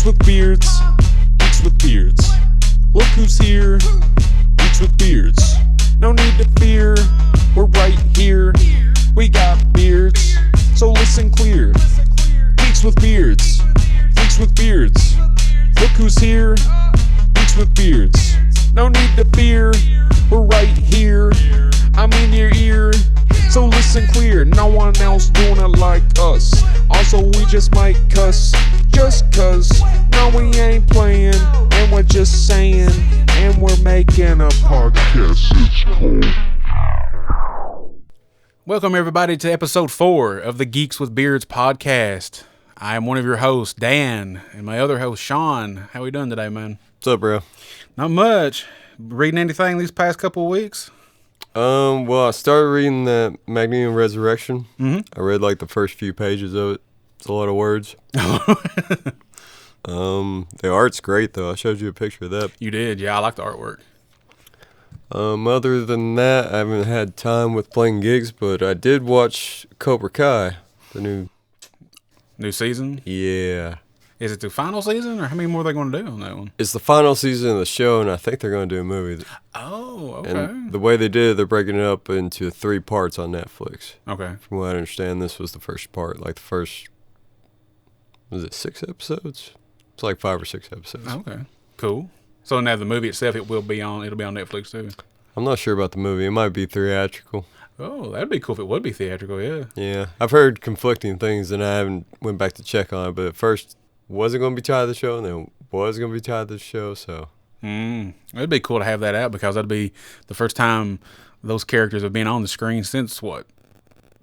with beards, geeks with beards. Look who's here, geeks with beards. No need to fear, we're right here. We got beards, so listen clear. Geeks with beards, geeks with beards. Look who's here, geeks with beards. No need to fear, we're right here. I'm in your ear, so listen clear. No one else doing it like us. Also, we just might cuss, just cause. No, we ain't playing, and we're just saying, and we're making a podcast. It's cool. Welcome, everybody, to episode 4 of the Geeks with Beards podcast. I am one of your hosts, Dan, and my other host, Sean. How we doing today, man? What's up, bro? Not much. Reading anything these past couple of weeks? Well, I started reading the Magneto Resurrection. Mm-hmm. I read like the first few pages of it. It's a lot of words. The art's great, though. I showed you a picture of that. You did, yeah. I like the artwork. Other than that, I haven't had time with playing gigs, but I did watch Cobra Kai, the New season? Yeah. Is it the final season, or how many more are they going to do on that one? It's the final season of the show, and I think they're going to do a movie. Oh, okay. And the way they did it, they're breaking it up into 3 parts on Netflix. Okay. From what I understand, this was the first part, like the first, was it 6 episodes? It's like 5 or 6 episodes. Okay, cool. So now the movie itself, it'll be on Netflix too. I'm not sure about the movie. It might be theatrical. Oh, that'd be cool if it would be theatrical, yeah. Yeah. I've heard conflicting things, and I haven't went back to check on it, but at first, wasn't going to be tied to the show, and then was going to be tied to the show, so. It'd be cool to have that out, because that'd be the first time those characters have been on the screen since, what,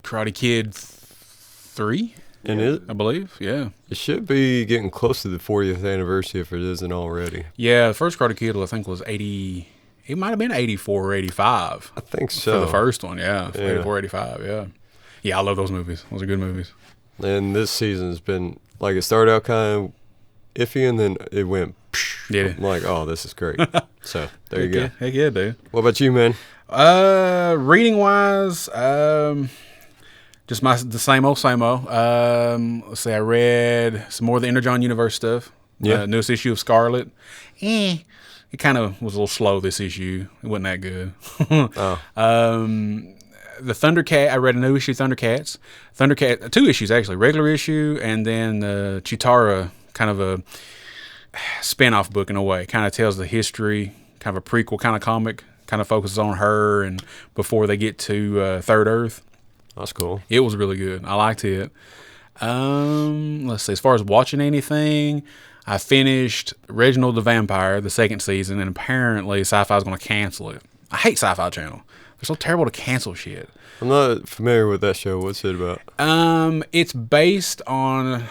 Karate Kid 3? And it, I believe, yeah. It should be getting close to the 40th anniversary if it isn't already. Yeah, the first Karate Kid, I think, was 80. It might have been 84 or 85. I think so. For the first one, yeah. 84, 85, yeah. Yeah, I love those movies. Those are good movies. And this season's been, like, it started out kind of iffy, and then it went, yeah. I'm like, oh, this is great. So, there you go. Heck yeah, dude. What about you, man? Reading-wise, just the same old. Let's see, I read some more of the Energon Universe stuff. Yeah. Newest issue of Scarlet. It kind of was a little slow, this issue. It wasn't that good. The Thundercat, I read a new issue of Thundercats. 2 issues, actually. Regular issue, and then Chitara, kind of a spin-off book in a way. Kind of tells the history, kind of a prequel kind of comic. Kind of focuses on her and before they get to Third Earth. That's cool. It was really good. I liked it. Let's see. As far as watching anything, I finished Reginald the Vampire, the 2nd season, and apparently Sci-Fi is going to cancel it. I hate Sci-Fi Channel. They're so terrible to cancel shit. I'm not familiar with that show. What's it about? It's based on,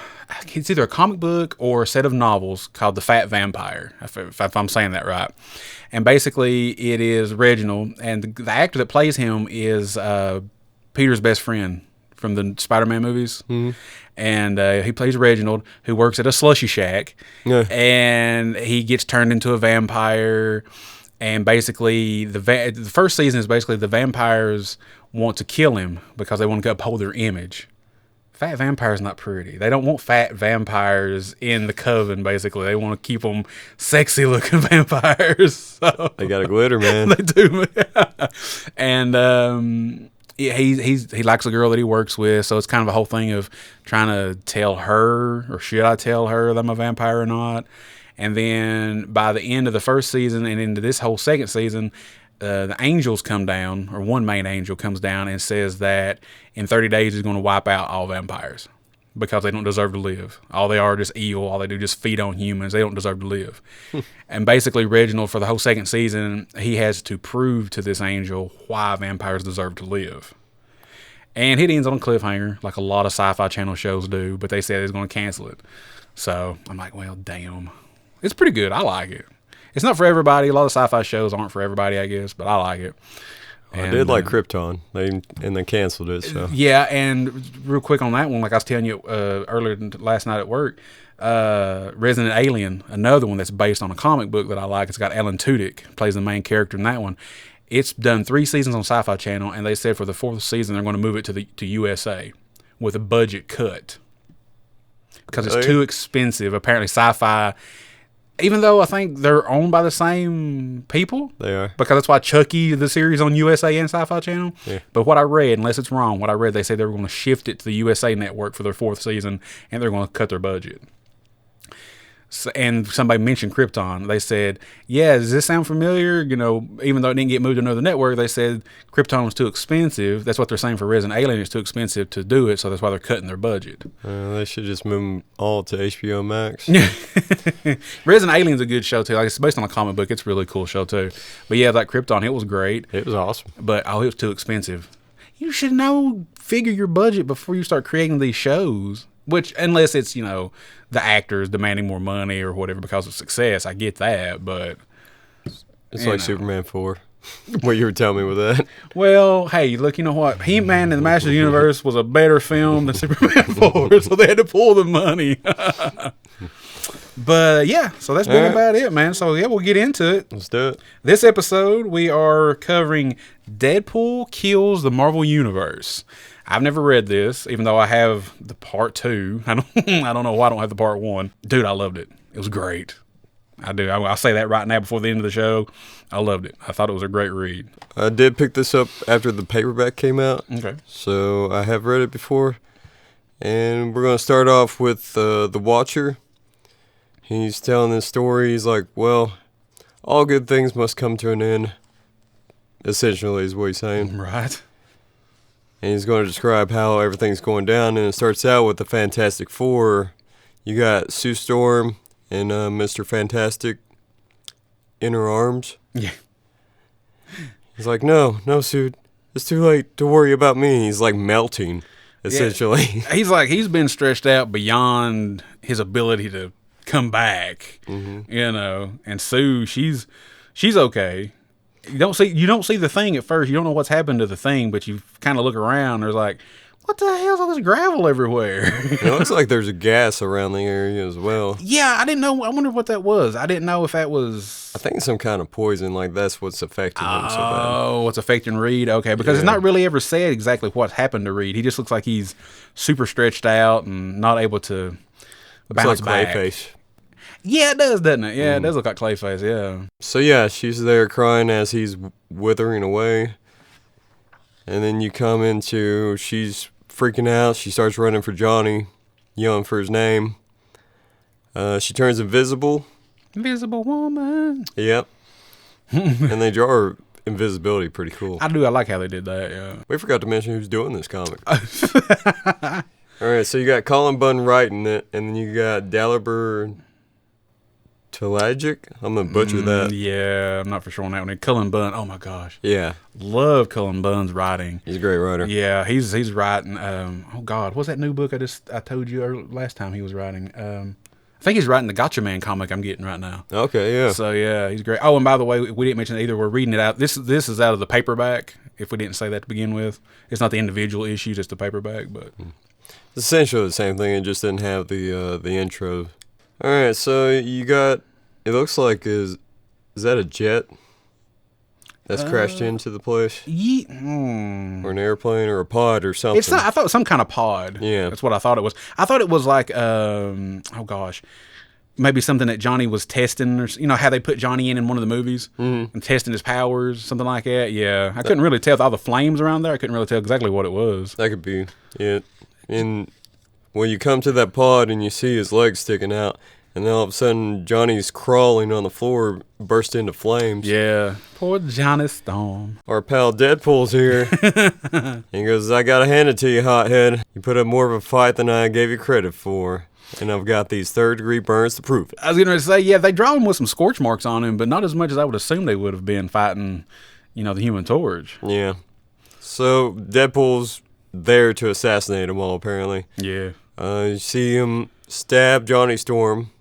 it's either a comic book or a set of novels called The Fat Vampire, if I'm saying that right. And basically, it is Reginald, and the actor that plays him is Peter's best friend from the Spider-Man movies. Mm-hmm. And he plays Reginald, who works at a slushy shack. Yeah. And he gets turned into a vampire. And basically, the first season is basically the vampires want to kill him because they want to uphold their image. Fat vampires not pretty. They don't want fat vampires in the coven, basically. They want to keep them sexy-looking vampires. So, they got a glitter, man. They do. And he likes a girl that he works with, so it's kind of a whole thing of trying to tell her, or should I tell her that I'm a vampire or not? And then by the end of the first season and into this whole 2nd season, the angels come down, or one main angel comes down and says that in 30 days he's going to wipe out all vampires because they don't deserve to live. All they are just evil. All they do is just feed on humans. They don't deserve to live. And basically, Reginald, for the whole 2nd season, he has to prove to this angel why vampires deserve to live. And it ends on a cliffhanger, like a lot of Sci-Fi Channel shows do, but they said it's going to cancel it. So I'm like, well, damn. It's pretty good. I like it. It's not for everybody. A lot of sci-fi shows aren't for everybody, I guess, but I like it. I did like Krypton, and they canceled it. So yeah, and real quick on that one, like I was telling you earlier last night at work, Resident Alien, another one that's based on a comic book that I like. It's got Alan Tudyk, plays the main character in that one. It's done 3 seasons on Sci-Fi Channel, and they said for the 4th season they're going to move it to USA with a budget cut. because it's too expensive. Apparently, Sci-Fi, even though I think they're owned by the same people, They are. because that's why Chucky, the series on USA and Sci-Fi Channel. Yeah. But what I read, unless it's wrong, what I read, they said they were going to shift it to the USA Network for their 4th season, and they're going to cut their budget. So, and somebody mentioned Krypton. They said, yeah, does this sound familiar? You know, even though it didn't get moved to another network, they said Krypton was too expensive. That's what they're saying for Resident Alien. It's too expensive to do it, so that's why they're cutting their budget. They should just move them all to HBO Max. Resident Alien's a good show, too. Like, it's based on a comic book. It's a really cool show, too. But yeah, like Krypton, it was great. It was awesome. But, it was too expensive. You should figure your budget before you start creating these shows. Which, unless it's, the actors demanding more money or whatever because of success, I get that, but... It's like Superman 4. What you were telling me with that. Well, hey, look, you know what? He-Man and the Masters of the Universe was a better film than Superman 4, so they had to pull the money. But, yeah, so that's been about it, man. So, yeah, we'll get into it. Let's do it. This episode, we are covering Deadpool Kills the Marvel Universe. I've never read this, even though I have the part 2. I don't know why I don't have the part 1. Dude, I loved it. It was great. I do. I'll say that right now before the end of the show. I loved it. I thought it was a great read. I did pick this up after the paperback came out. Okay. So I have read it before. And we're going to start off with the Watcher. He's telling this story. He's like, well, all good things must come to an end. Essentially is what he's saying. Right. And he's going to describe how everything's going down. And it starts out with the Fantastic Four. You got Sue Storm and Mr. Fantastic in her arms. Yeah. He's like, no, Sue. It's too late to worry about me. He's like melting, essentially. Yeah. He's been stretched out beyond his ability to come back. Mm-hmm. And Sue, she's okay. You don't see the thing at first. You don't know what's happened to the thing, but you kind of look around. There's like, what the hell's all this gravel everywhere? It looks like there's a gas around the area as well. Yeah, I didn't know. I wonder what that was. I didn't know if that was... I think some kind of poison. Like, that's what's affecting him so bad. Oh, what's affecting Reed? Okay, because it's not really ever said exactly what's happened to Reed. He just looks like he's super stretched out and not able to bounce like back. Clayface. Yeah, it does, doesn't it? Yeah, it does look like Clayface, yeah. So, yeah, she's there crying as he's withering away. And then you come into, she's freaking out. She starts running for Johnny, yelling for his name. She turns invisible. Invisible woman. Yep. And they draw her invisibility pretty cool. I do. I like how they did that, yeah. We forgot to mention who's doing this comic. All right, so you got Cullen Bunn writing it, and then you got Dalibor Talajic. I'm going to butcher that. Yeah, I'm not for sure on that one. And Cullen Bunn, oh my gosh. Yeah. Love Cullen Bunn's writing. He's a great writer. Yeah, he's writing, oh God, what's that new book I told you last time he was writing? I think he's writing the Gotcha Man comic I'm getting right now. Okay, yeah. So, yeah, he's great. Oh, and by the way, we didn't mention it either. We're reading it out. This is out of the paperback, if we didn't say that to begin with. It's not the individual issue, just the paperback. But It's essentially the same thing. It just didn't have the intro. All right, so you got, it looks like, is that a jet that's crashed into the place? Or an airplane or a pod or something? It's not, I thought it was some kind of pod. Yeah. That's what I thought it was. I thought it was like, oh gosh, maybe something that Johnny was testing, or how they put Johnny in one of the movies and testing his powers, something like that. Yeah, I couldn't really tell with all the flames around there. I couldn't really tell exactly what it was. That could be it. And when you come to that pod and you see his legs sticking out, and then all of a sudden Johnny's crawling on the floor, burst into flames. Yeah, poor Johnny Storm. Our pal Deadpool's here. He goes, I gotta hand it to you, hothead. You put up more of a fight than I gave you credit for. And I've got these 3rd-degree burns to prove it. I was going to say, yeah, they draw him with some scorch marks on him, but not as much as I would assume they would have been fighting, the Human Torch. Yeah. So Deadpool's there to assassinate them all, apparently. Yeah. You see him stab Johnny Storm.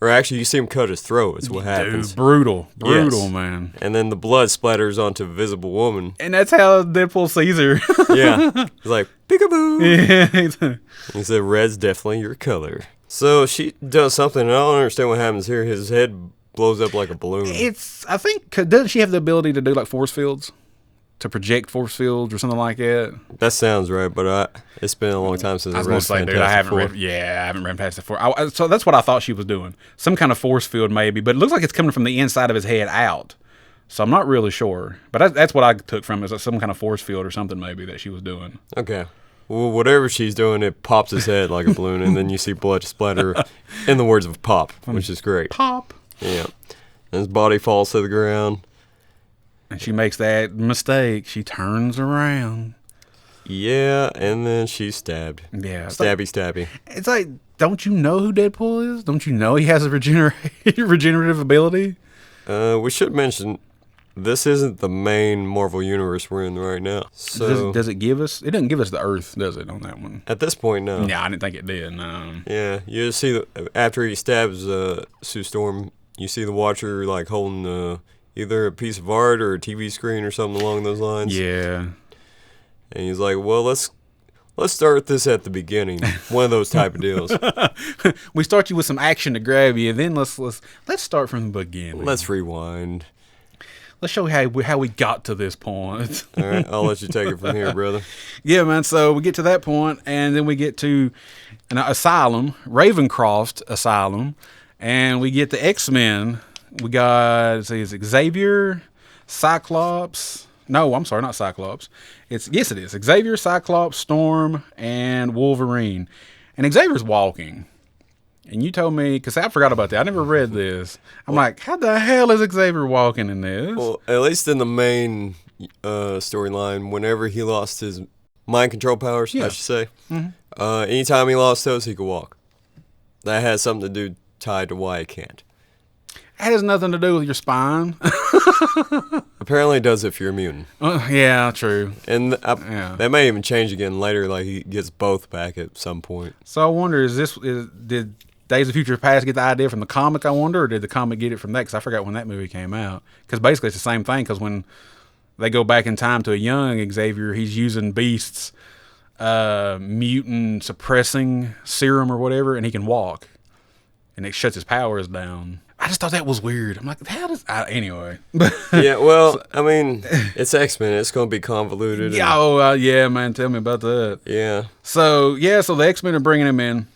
Or actually, you see him cut his throat. It's what happens. Dude, brutal, Yes. man. And then the blood splatters onto Visible Woman. And that's how Deadpool sees her. Yeah. He's like, peekaboo. Yeah. He said, red's definitely your color. So she does something, and I don't understand what happens here. His head blows up like a balloon. I think, doesn't she have the ability to do like force fields? to project force fields or something like that. That sounds right, but it's been a long time since I I was read going to say, dude, I Fantastic haven't Four. read. Yeah, I haven't read Fantastic Four. So that's what I thought she was doing. Some kind of force field, maybe, but it looks like it's coming from the inside of his head out. So I'm not really sure, but that's what I took from it, is some kind of force field or something maybe that she was doing. Okay. Well, whatever she's doing, it pops his head like a balloon, and then you see blood splatter, in the words of Pop, which is great. Pop. Yeah. And his body falls to the ground. And she makes that mistake. She turns around. Yeah, and then she's stabbed. Yeah. Stabby. It's like, don't you know who Deadpool is? Don't you know he has a regenerative ability? We should mention, this isn't the main Marvel universe we're in right now. So Does it give us? It doesn't give us the Earth, does it, on that one? at this point, no. Yeah, I didn't think it did. No. Yeah, you just see after he stabs Sue Storm, you see the Watcher like holding either a piece of art or a TV screen or something along those lines. Yeah. And he's like, "Well, let's start this at the beginning." One of those type of deals. We start you with some action to grab you, then let's start from the beginning. Let's rewind. Let's show how we got to this point. All right, I'll let you take it from here, brother. Yeah, man. So we get to that point, and then we get to an asylum, Ravencroft Asylum, and we get the X-Men. We got, is it Xavier, Cyclops? No, I'm sorry, not Cyclops. Yes, it is. Xavier, Cyclops, Storm, and Wolverine. And Xavier's walking. And you told me, because I forgot about that. I never read this. I'm like, how the hell is Xavier walking in this? Well, at least in the main storyline, whenever he lost his mind control powers, I should say, anytime he lost those, he could walk. That has something to do tied to why he can't. That has nothing to do with your spine. Apparently, it does if you're a mutant. Yeah, true. And that may even change again later, like he gets both back at some point. So I wonder, did Days of Future Past get the idea from the comic, I wonder, or did the comic get it from that? Because I forgot when that movie came out. Because basically it's the same thing, because when they go back in time to a young Xavier, he's using Beast's mutant suppressing serum or whatever, and he can walk. And it shuts his powers down. I just thought that was weird. I'm like, how does... anyway. Yeah, well, I mean, it's X-Men. It's going to be convoluted. Yeah, man, tell me about that. Yeah. So the X-Men are bringing him in.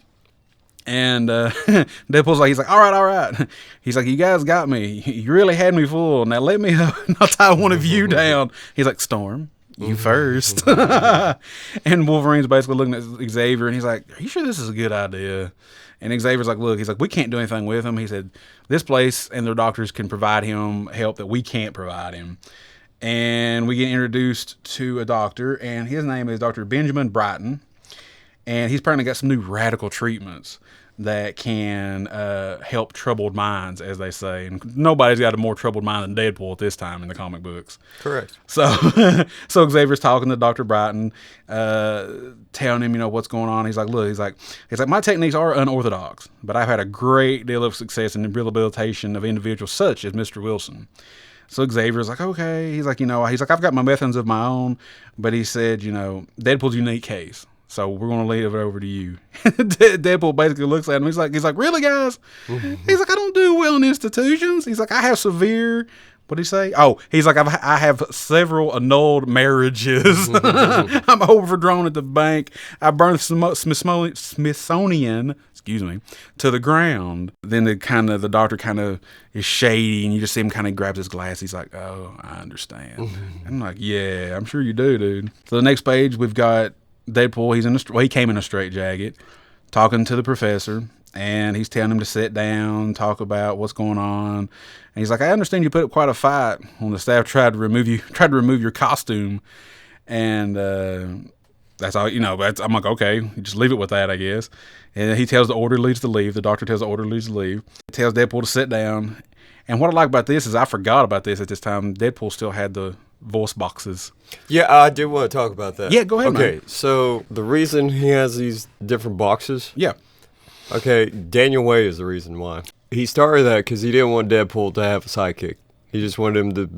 And Deadpool's like, he's like, all right. He's like, you guys got me. You really had me fooled. Now let me, I'll tie one of you down. He's like, Storm, you first. And Wolverine's basically looking at Xavier, and he's like, are you sure this is a good idea? And Xavier's like, look, he's like, we can't do anything with him. He said, this place and their doctors can provide him help that we can't provide him. And we get introduced to a doctor, and his name is Dr. Benjamin Brighton. And he's apparently got some new radical treatments that can help troubled minds, as they say. And nobody's got a more troubled mind than Deadpool at this time in the comic books. Correct. So Xavier's talking to Dr. Brighton, telling him, what's going on. He's like, look, he's like, my techniques are unorthodox, but I've had a great deal of success in the rehabilitation of individuals such as Mr. Wilson. So Xavier's like, okay. He's like, I've got my methods of my own, but he said, Deadpool's a unique case. So we're going to leave it over to you. Deadpool basically looks at him. He's like, really, guys? He's like, I don't do well in institutions. He's like, I have severe, what'd he say? Oh, he's like, I have several annulled marriages. I'm overdrawn at the bank. I burned Smithsonian, to the ground. Then the doctor is shady, and you just see him grabs his glass. He's like, oh, I understand. I'm like, yeah, I'm sure you do, dude. So the next page, we've got Deadpool. He came in a straitjacket, talking to the professor, and he's telling him to sit down, talk about what's going on. And he's like, I understand you put up quite a fight when the staff tried to remove your costume. And that's all, I'm like, okay, just leave it with that, I guess. And he tells the orderlies to leave. The doctor tells the orderlies to leave. He tells Deadpool to sit down. And what I like about this is I forgot about this at this time. Deadpool still had the voice boxes. Yeah, I do want to talk about that. Yeah, go ahead, man. Okay, so the reason he has these different boxes... Yeah. Okay, Daniel Way is the reason why. He started that because he didn't want Deadpool to have a sidekick. He just wanted him to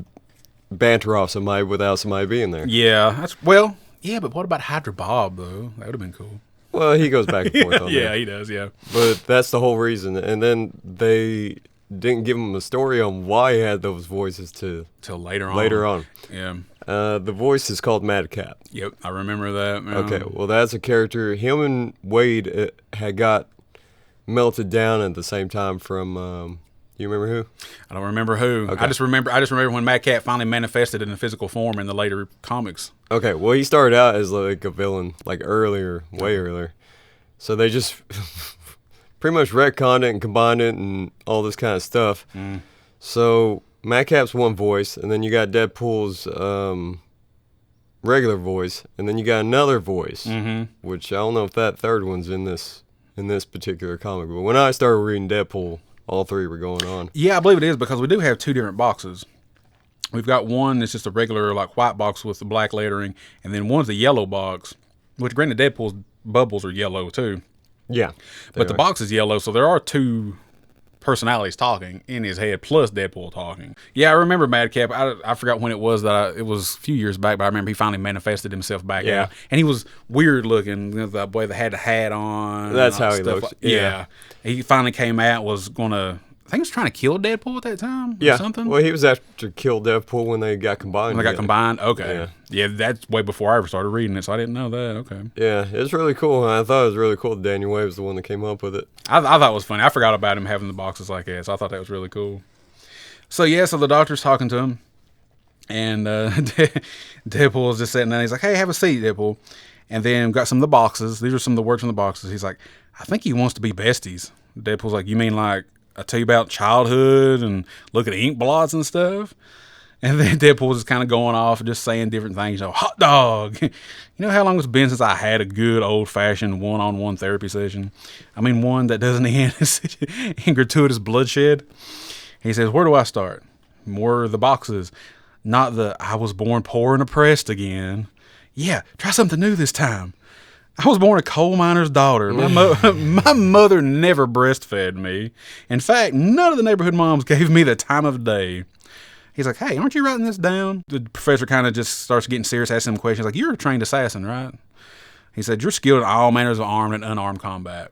banter off somebody without somebody being there. Yeah, but what about Hydra Bob, though? That would have been cool. Well, he goes back and forth on that. Yeah, he does, yeah. But that's the whole reason. And then they didn't give him a story on why he had those voices till later on. Later on. Yeah. The voice is called Madcap. Yep, I remember that. Man. Okay, well, that's a character. Him and Wade had got melted down at the same time from. You remember who? I don't remember who. Okay. I just remember when Madcap finally manifested in a physical form in the later comics. Okay, well, he started out as like a villain, like earlier, way earlier. So they just pretty much retconned it and combined it and all this kind of stuff. So Madcap's one voice, and then you got Deadpool's regular voice, and then you got another voice, which I don't know if that third one's in this particular comic. But when I started reading Deadpool, all three were going on. Yeah, I believe it is because we do have two different boxes. We've got one that's just a regular like white box with the black lettering, and then one's a yellow box, which granted Deadpool's bubbles are yellow too. Yeah. But the box is yellow, so there are two personalities talking in his head plus Deadpool talking. Yeah, I remember Madcap. I forgot when it was it was a few years back, but I remember he finally manifested himself back out. And he was weird looking, the boy that had the hat on. That's how he looks. Yeah. He finally came out, was going to, I think he was trying to kill Deadpool at that time or something. Well, he was after kill Deadpool when they got combined. When they got combined? Okay. Yeah, that's way before I ever started reading it, so I didn't know that. Okay. Yeah, it's really cool. I thought it was really cool that Daniel Way was the one that came up with it. I thought it was funny. I forgot about him having the boxes like that, so I thought that was really cool. So, so the doctor's talking to him, and Deadpool's just sitting there. He's like, hey, have a seat, Deadpool. And then got some of the boxes. These are some of the words from the boxes. He's like, I think he wants to be besties. Deadpool's like, you mean like I tell you about childhood and look at ink blots and stuff? And then Deadpool's just kind of going off and just saying different things. Hot dog. You know how long it's been since I had a good old-fashioned one-on-one therapy session? I mean, one that doesn't end in gratuitous bloodshed. He says, where do I start? More of the boxes. Not the I was born poor and oppressed again. Yeah, try something new this time. I was born a coal miner's daughter. My mother never breastfed me. In fact, none of the neighborhood moms gave me the time of day. He's like, hey, aren't you writing this down? The professor kind of just starts getting serious, asking him questions like, you're a trained assassin, right? He said, you're skilled in all manners of armed and unarmed combat.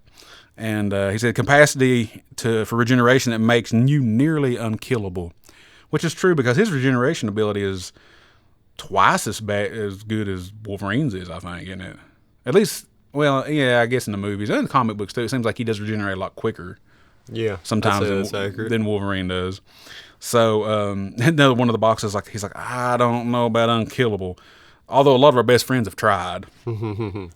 And he said, capacity for regeneration that makes you nearly unkillable. Which is true because his regeneration ability is twice as good as Wolverine's is, I think, isn't it? At least, well, yeah, I guess in the movies. And in the comic books, too. It seems like he does regenerate a lot quicker. Yeah. Sometimes than Wolverine does. So, another one of the boxes, he's like, I don't know about unkillable. Although a lot of our best friends have tried.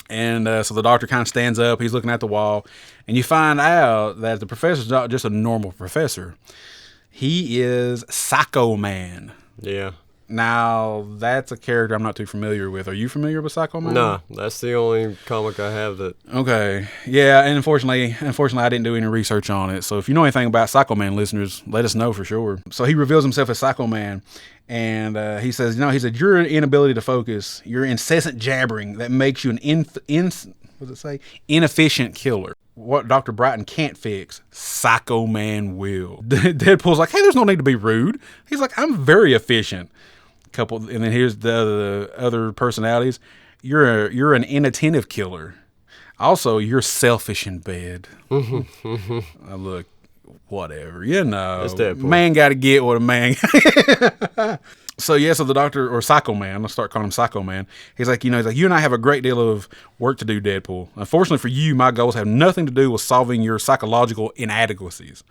And so the doctor kind of stands up. He's looking at the wall. And you find out that the professor's not just a normal professor. He is Psycho Man. Yeah. Now, that's a character I'm not too familiar with. Are you familiar with Psycho Man? Nah, that's the only comic I have that... Okay. Yeah, and unfortunately, I didn't do any research on it. So if you know anything about Psycho Man, listeners, let us know for sure. So he reveals himself as Psycho Man. And he says, your inability to focus, your incessant jabbering that makes you an inefficient killer. What Dr. Brighton can't fix, Psycho Man will. Deadpool's like, hey, there's no need to be rude. He's like, I'm very efficient. And then here's the other personalities. You're an inattentive killer. Also, you're selfish in bed. Look, whatever, That's Deadpool. Man got to get what a man. So the doctor, or Psycho Man, let's start calling him Psycho Man. He's like, you and I have a great deal of work to do, Deadpool. Unfortunately for you, my goals have nothing to do with solving your psychological inadequacies.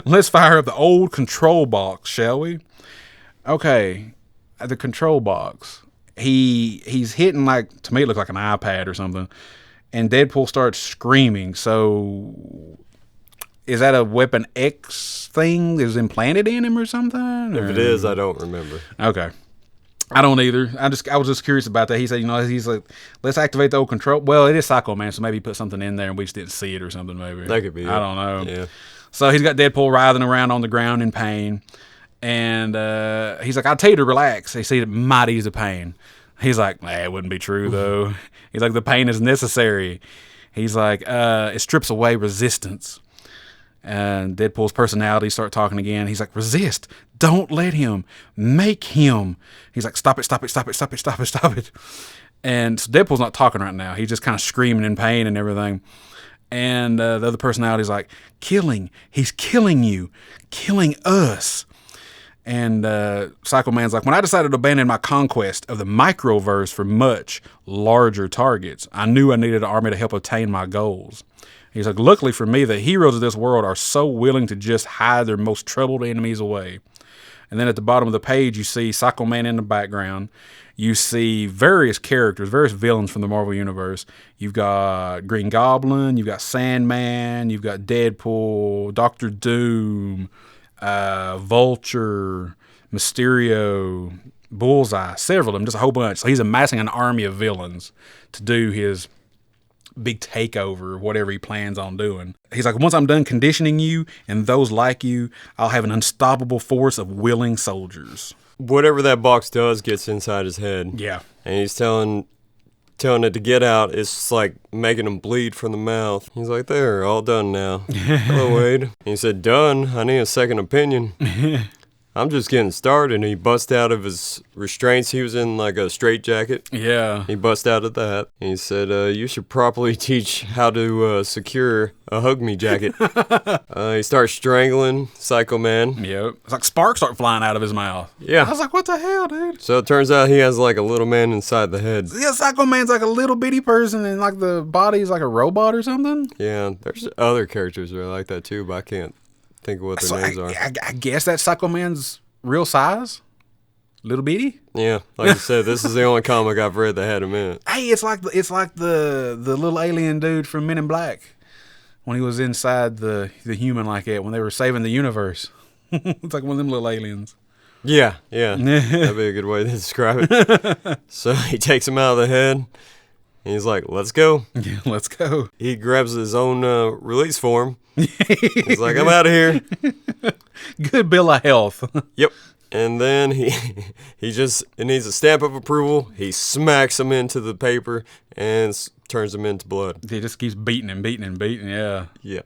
Let's fire up the old control box, shall we? Okay, the control box. He's hitting, to me it looks like an iPad or something, and Deadpool starts screaming. So is that a Weapon X thing that was implanted in him or something? If it is, I don't remember. Okay. I don't either. I was just curious about that. He said, he's like, let's activate the old control. Well, it is Psycho Man, so maybe he put something in there and we just didn't see it or something maybe. That could be it. I don't know. Yeah. So he's got Deadpool writhing around on the ground in pain. And he's like, I'll tell you to relax. He said it might ease the pain. He's like, it wouldn't be true, though. He's like, the pain is necessary. He's like, it strips away resistance. And Deadpool's personality start talking again. He's like, resist. Don't let him. Make him. He's like, stop it, stop it, stop it, stop it, stop it, stop it. And so Deadpool's not talking right now. He's just kind of screaming in pain and everything. And the other personality's like, killing. He's killing you. Killing us. And Psycho Man's like, when I decided to abandon my conquest of the microverse for much larger targets, I knew I needed an army to help attain my goals. He's like, luckily for me, the heroes of this world are so willing to just hide their most troubled enemies away. And then at the bottom of the page, you see Psycho Man in the background. You see various characters, various villains from the Marvel Universe. You've got Green Goblin, you've got Sandman, you've got Deadpool, Doctor Doom, Vulture, Mysterio, Bullseye, several of them, just a whole bunch. So he's amassing an army of villains to do his big takeover, whatever he plans on doing. He's like, once I'm done conditioning you and those like you, I'll have an unstoppable force of willing soldiers. Whatever that box does gets inside his head. Yeah. And he's telling it to get out. It's just like making him bleed from the mouth. He's like, there, all done now. Hello, Wade. And he said, done? I need a second opinion. I'm just getting started. And he busts out of his restraints. He was in like a straitjacket. Yeah. He bust out of that. And he said, you should properly teach how to secure a hug me jacket. He starts strangling Psycho Man. Yep. It's like sparks start flying out of his mouth. Yeah. I was like, what the hell, dude? So it turns out he has like a little man inside the head. Yeah, Psycho Man's like a little bitty person and like the body's like a robot or something. Yeah, there's other characters that are like that too, but I can't think of what their names are. I guess that's Psycho Man's real size. Little bitty. Yeah, like I said, this is the only comic I've read that had him in it. Hey, it's like the little alien dude from Men in Black when he was inside the human like that when they were saving the universe. It's like one of them little aliens. Yeah, that'd be a good way to describe it. So he takes him out of the head. And he's like, let's go. Yeah, let's go. He grabs his own release form. He's like, I'm out of here. Good bill of health. Yep. And then he needs a stamp of approval. He smacks him into the paper and turns him into blood. He just keeps beating and beating and beating, yeah. Yeah.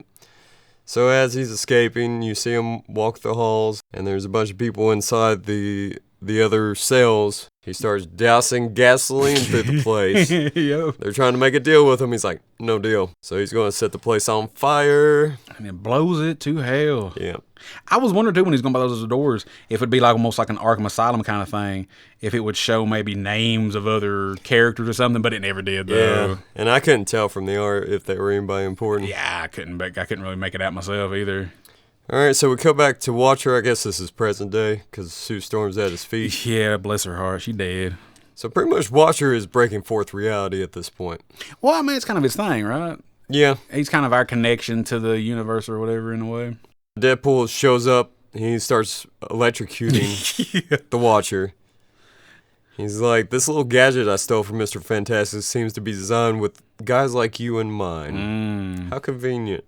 So as he's escaping, you see him walk the halls, and there's a bunch of people inside the other cells. He starts dousing gasoline through the place. Yep. They're trying to make a deal with him. He's like, no deal. So he's going to set the place on fire. And it blows it to hell. Yeah. I was wondering too when he's going by those doors if it'd be like almost like an Arkham Asylum kind of thing, if it would show maybe names of other characters or something, but it never did though. Yeah, and I couldn't tell from the art if they were anybody important. Yeah, I couldn't really make it out myself either. All right, so we come back to Watcher. I guess this is present day because Sue Storm's at his feet. Yeah, bless her heart, she dead. So pretty much Watcher is breaking fourth reality at this point. Well, I mean, it's kind of his thing, right? Yeah. He's kind of our connection to the universe or whatever in a way. Deadpool shows up. He starts electrocuting the Watcher. He's like, this little gadget I stole from Mr. Fantastic seems to be designed with guys like you in mind. How convenient.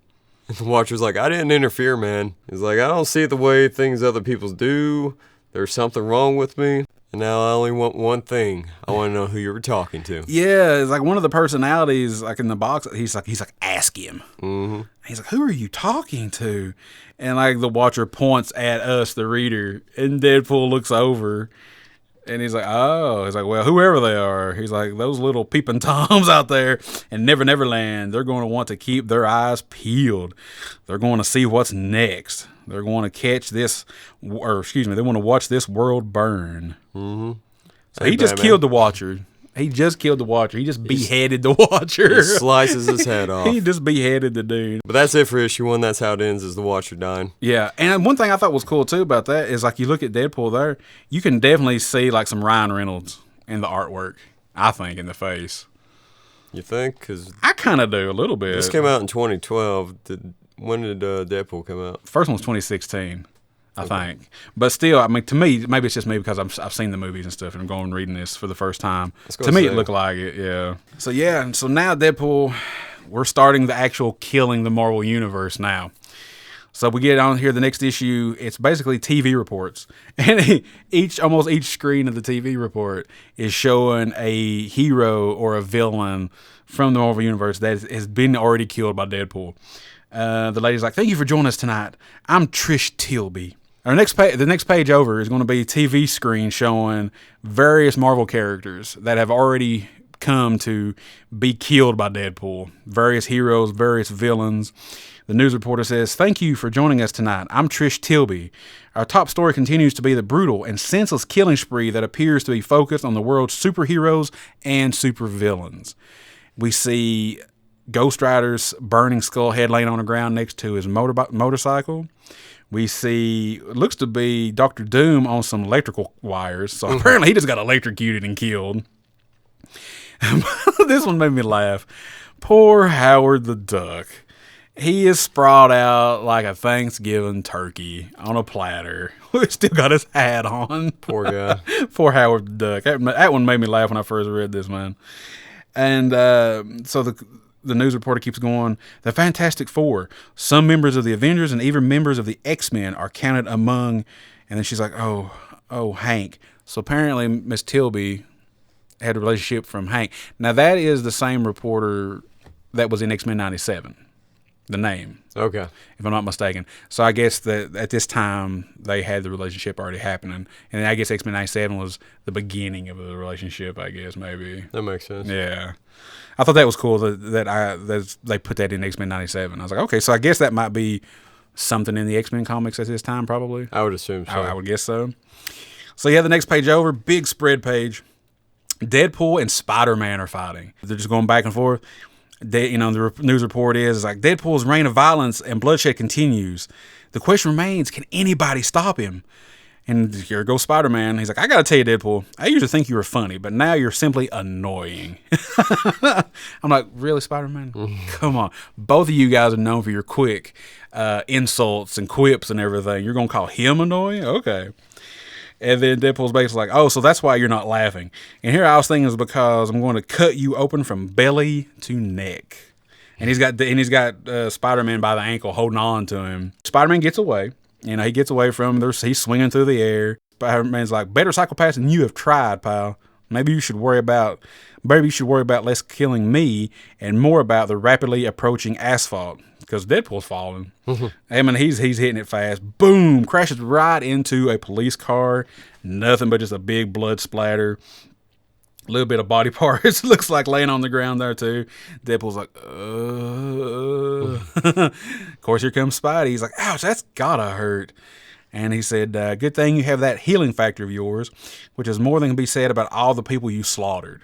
And the Watcher's like, I didn't interfere, man. He's like, I don't see it the way things other people do. There's something wrong with me. And now I only want one thing. I want to know who you were talking to. Yeah, it's like one of the personalities, like in the box. He's like, ask him. Mm-hmm. He's like, who are you talking to? And like the Watcher points at us, the reader, and Deadpool looks over, and he's like, oh, he's like, well, whoever they are, he's like, those little peeping toms out there in Never Never Land, they're going to want to keep their eyes peeled. They're going to see what's next. They're going to catch this, they want to watch this world burn. Mm-hmm. So he just killed the Watcher. He just killed the Watcher. He just beheaded the Watcher. He slices his head off. He just beheaded the dude. But that's it for issue 1. That's how it ends, is the Watcher dying. Yeah, and one thing I thought was cool too about that is like you look at Deadpool there, you can definitely see like some Ryan Reynolds in the artwork. I think in the face. You think? Because I kind of do a little bit. this came out in 2012. When did Deadpool come out? First one was 2016. I think. But still, I mean, to me, maybe it's just me because I've seen the movies and stuff and I'm going reading this for the first time. To me, it looked like it, yeah. So now Deadpool, we're starting the actual killing the Marvel Universe now. So we get on here, the next issue, it's basically TV reports. And almost each screen of the TV report is showing a hero or a villain from the Marvel Universe that has been already killed by Deadpool. The lady's like, thank you for joining us tonight. I'm Trish Tilby. The next page over is going to be a TV screen showing various Marvel characters that have already come to be killed by Deadpool. Various heroes, various villains. The news reporter says, "Thank you for joining us tonight. I'm Trish Tilby. Our top story continues to be the brutal and senseless killing spree that appears to be focused on the world's superheroes and supervillains." We see Ghost Rider's burning skull head laying on the ground next to his motorcycle. We see, it looks to be Dr. Doom on some electrical wires. So apparently he just got electrocuted and killed. This one made me laugh. Poor Howard the Duck. He is sprawled out like a Thanksgiving turkey on a platter. He's still got his hat on. Poor guy. Poor Howard the Duck. That one made me laugh when I first read this, man. And so the news reporter keeps going. The Fantastic Four, some members of the Avengers, and even members of the X-Men are counted among. And then she's like, oh, Hank. So apparently Miss Tilby had a relationship from Hank. Now that is the same reporter that was in X-Men 97. The name. Okay. If I'm not mistaken. So I guess that at this time they had the relationship already happening. And I guess X-Men 97 was the beginning of the relationship, I guess, maybe. That makes sense. Yeah. I thought that was cool that they put that in X-Men 97. I was like, okay, so I guess that might be something in the X-Men comics at this time, probably. I would assume so. I would guess so. So yeah, the next page over, big spread page. Deadpool and Spider-Man are fighting. They're just going back and forth. The news report is like, Deadpool's reign of violence and bloodshed continues. The question remains, can anybody stop him? And here goes Spider-Man. He's like, I got to tell you, Deadpool, I used to think you were funny, but now you're simply annoying. I'm like, really, Spider-Man? Come on. Both of you guys are known for your quick insults and quips and everything. You're going to call him annoying? Okay. And then Deadpool's basically like, oh, so that's why you're not laughing. And here I was thinking is because I'm going to cut you open from belly to neck. And he's got Spider-Man by the ankle holding on to him. Spider-Man gets away. He gets away from him. He's swinging through the air. Spider-Man's like, better psychopaths than you have tried, pal. Maybe you should worry about less killing me and more about the rapidly approaching asphalt. Because Deadpool's falling. I mean, he's hitting it fast. Boom! Crashes right into a police car. Nothing but just a big blood splatter. A little bit of body parts. Looks like laying on the ground there, too. Deadpool's like, Of course, here comes Spidey. He's like, ouch, that's gotta hurt. And he said, good thing you have that healing factor of yours, which is more than can be said about all the people you slaughtered.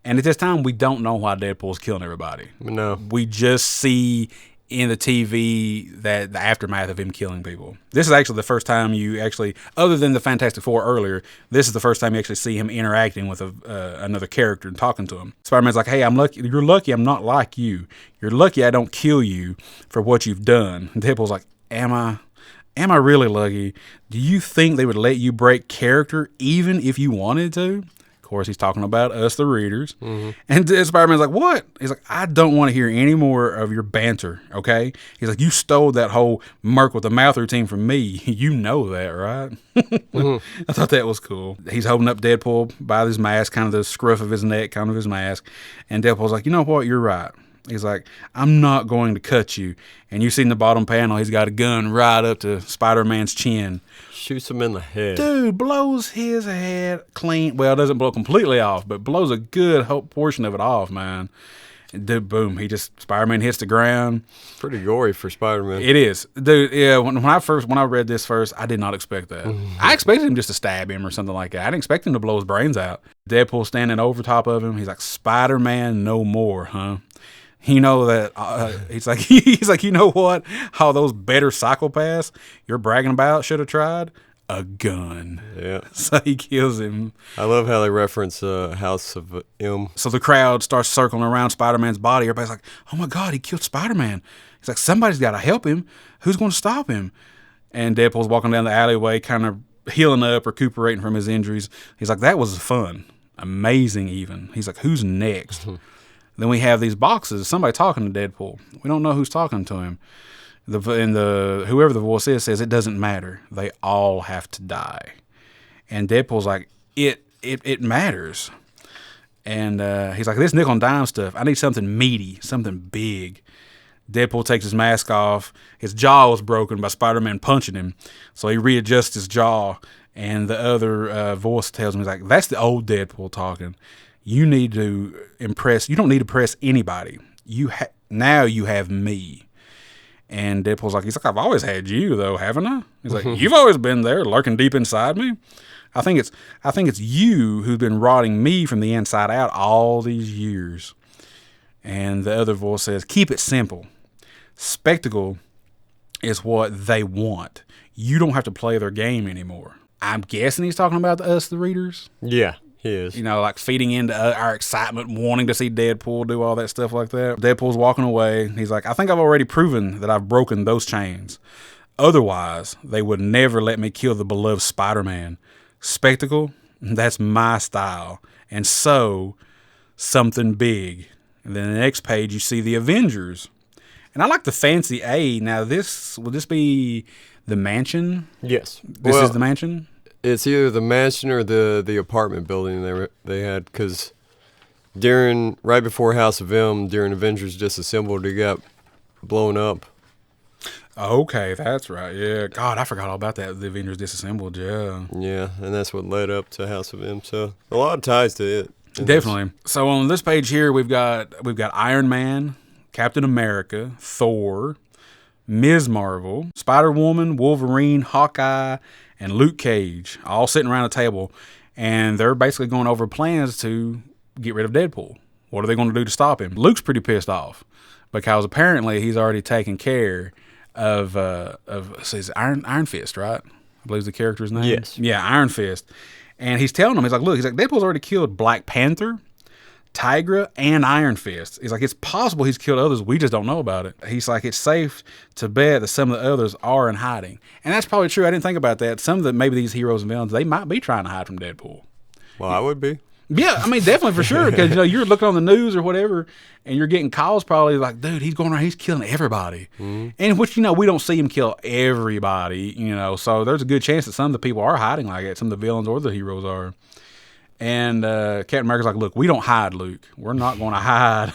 And at this time, we don't know why Deadpool's killing everybody. No. We just see in the TV that the aftermath of him killing people. This is actually the first time you actually, other than the Fantastic Four earlier, this is the first time you actually see him interacting with another character and talking to him. Spider-Man's like, hey, you're lucky I'm not like you. You're lucky I don't kill you for what you've done. And Deadpool's like, am I really lucky? Do you think they would let you break character even if you wanted to? Of course, he's talking about us, the readers. Mm-hmm. And Spider-Man's like, what? He's like, I don't want to hear any more of your banter, okay? He's like, you stole that whole Merc with the mouth routine from me. You know that, right? Mm-hmm. I thought that was cool. He's holding up Deadpool by his mask, kind of the scruff of his neck, kind of his mask. And Deadpool's like, you know what? You're right. He's like, I'm not going to cut you. And you see in the bottom panel, he's got a gun right up to Spider-Man's chin. Shoots him in the head. Dude, blows his head clean. Well, doesn't blow completely off, but blows a good portion of it off, man. And dude, boom, Spider-Man hits the ground. Pretty gory for Spider-Man. It is. Dude, yeah, when I read this first, I did not expect that. I expected him just to stab him or something like that. I didn't expect him to blow his brains out. Deadpool standing over top of him. He's like, Spider-Man no more, huh? You know that he's like, you know what? All those better psychopaths you're bragging about should have tried a gun. Yeah. So he kills him. I love how they reference House of M. So the crowd starts circling around Spider-Man's body. Everybody's like, "Oh my God, he killed Spider-Man!" He's like, "Somebody's got to help him. Who's going to stop him?" And Deadpool's walking down the alleyway, kind of healing up, recuperating from his injuries. He's like, "That was fun, amazing, even." He's like, "Who's next?" Then we have these boxes. Somebody talking to Deadpool. We don't know who's talking to him. Whoever the voice is says it doesn't matter. They all have to die. And Deadpool's like, it matters. And he's like, this nickel and dime stuff, I need something meaty, something big. Deadpool takes his mask off. His jaw was broken by Spider-Man punching him. So he readjusts his jaw. And the other voice tells him, he's like, that's the old Deadpool talking. You need to impress. You don't need to impress anybody. Now you have me. And Deadpool's like, I've always had you though, haven't I? He's like, you've always been there, lurking deep inside me. I think it's you who's been rotting me from the inside out all these years. And the other voice says, keep it simple. Spectacle is what they want. You don't have to play their game anymore. I'm guessing he's talking about us, the readers. Yeah, he is. You know, like feeding into our excitement, wanting to see Deadpool do all that stuff like that. Deadpool's walking away. He's like, I think I've already proven that I've broken those chains. Otherwise, they would never let me kill the beloved Spider-Man. Spectacle, that's my style. And so, something big. And then the next page, you see the Avengers. And I like the fancy A. Now, will this be the mansion? Yes. This is the mansion? It's either the mansion or the apartment building they had, because right before House of M, during Avengers Disassembled, it got blown up. Okay, that's right. Yeah. God, I forgot all about that. The Avengers Disassembled, yeah. Yeah, and that's what led up to House of M. So a lot of ties to it. Definitely. So on this page here, we've got Iron Man, Captain America, Thor, Ms. Marvel, Spider-Woman, Wolverine, Hawkeye, and Luke Cage, all sitting around a table, and they're basically going over plans to get rid of Deadpool. What are they going to do to stop him? Luke's pretty pissed off because apparently he's already taken care of Iron Fist, right? I believe the character's name. Yes. Yeah, Iron Fist. And he's telling him, he's like, Deadpool's already killed Black Panther, Tigra, and Iron Fist. He's like, it's possible he's killed others. We just don't know about it. He's like, it's safe to bet that some of the others are in hiding. And that's probably true. I didn't think about that. Some of maybe these heroes and villains, they might be trying to hide from Deadpool. Well, I would be. Yeah, I mean, definitely for sure. Because, you're looking on the news or whatever, and you're getting calls probably like, dude, he's going around, he's killing everybody. Mm-hmm. And which, we don't see him kill everybody, So there's a good chance that some of the people are hiding like it. Some of the villains or the heroes are. And Captain America's like, look, we don't hide, Luke. We're not going to hide.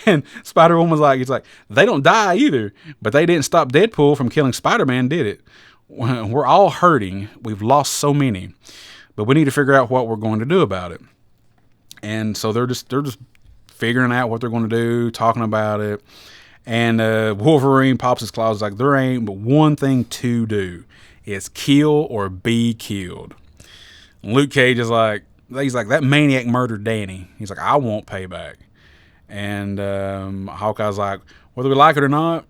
And Spider-Woman's like, they don't die either. But they didn't stop Deadpool from killing Spider-Man, did it? We're all hurting. We've lost so many. But we need to figure out what we're going to do about it. And so they're just figuring out what they're going to do, talking about it. And Wolverine pops his claws like, there ain't but one thing to do. It's kill or be killed. And Luke Cage is like, that maniac murdered Danny. He's like, I want payback. And Hawkeye's like, whether we like it or not,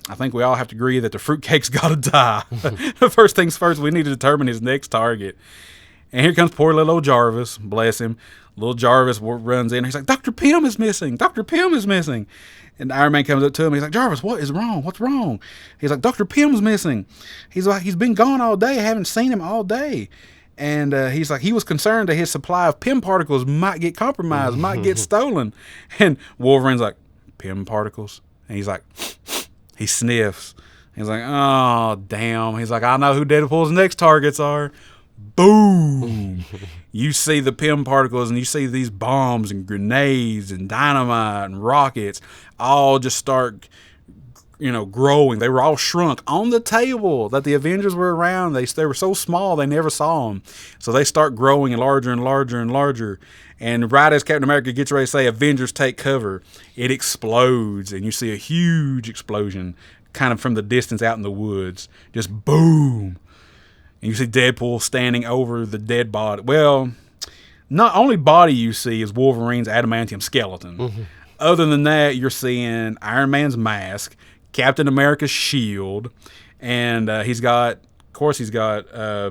I think we all have to agree that the fruitcake's got to die. First things first, we need to determine his next target. And here comes poor little old Jarvis, bless him. Little Jarvis runs in. He's like, Dr. Pym is missing. Dr. Pym is missing. And Iron Man comes up to him. He's like, Jarvis, what is wrong? What's wrong? He's like, Dr. Pym's missing. He's like, he's been gone all day. I haven't seen him all day. And he's like, he was concerned that his supply of Pym particles might get compromised, might get stolen. And Wolverine's like, Pym particles? And he's like, he sniffs. He's like, oh, damn. He's like, I know who Deadpool's next targets are. Boom! You see the Pym particles and you see these bombs and grenades and dynamite and rockets all just start, growing. They were all shrunk on the table that the Avengers were around. They were so small they never saw them. So they start growing and larger and larger and larger. And right as Captain America gets ready to say, Avengers take cover, it explodes and you see a huge explosion kind of from the distance out in the woods. Just boom! And you see Deadpool standing over the dead body. Well, not only body you see is Wolverine's adamantium skeleton. Mm-hmm. Other than that, you're seeing Iron Man's mask, Captain America's shield, and he's got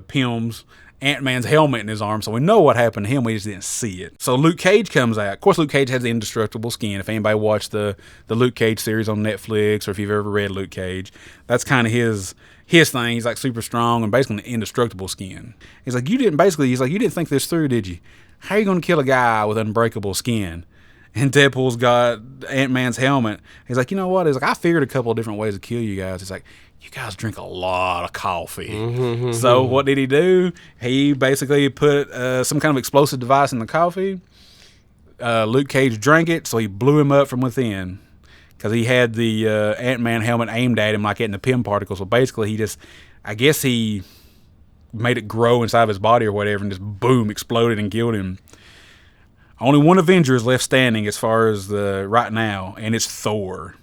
Pym's, Ant-Man's helmet in his arm, so we know what happened to him. We just didn't see it. So Luke Cage comes out. Of course, Luke Cage has the indestructible skin. If anybody watched the Luke Cage series on Netflix, or if you've ever read Luke Cage, that's kind of his thing. He's like super strong and basically an indestructible skin. He's like, you didn't think this through, did you? How are you going to kill a guy with unbreakable skin? And Deadpool's got Ant-Man's helmet. He's like, you know what? He's like, I figured a couple of different ways to kill you guys. He's like, you guys drink a lot of coffee. Mm-hmm. So what did he do? He basically put some kind of explosive device in the coffee. Luke Cage drank it, so he blew him up from within. Because he had the Ant-Man helmet aimed at him like getting the Pym particles. So basically he made it grow inside of his body or whatever and just boom, exploded and killed him. Only one Avenger is left standing as far as right now, and it's Thor.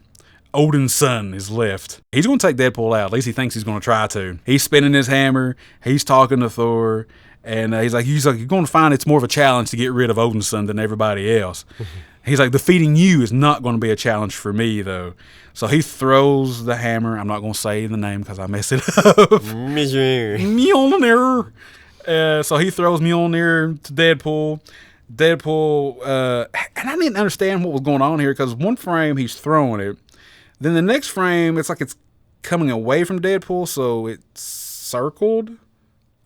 Odin's son is left. He's going to take Deadpool out. At least he thinks he's going to try to. He's spinning his hammer. He's talking to Thor. And he's like, you're going to find it's more of a challenge to get rid of Odin's son than everybody else. He's like, defeating you is not going to be a challenge for me, though. So he throws the hammer. I'm not going to say the name because I mess it up. Mjolnir. So he throws Mjolnir to Deadpool. Deadpool, and I didn't understand what was going on here because one frame he's throwing it. Then the next frame, it's like it's coming away from Deadpool, so it's circled,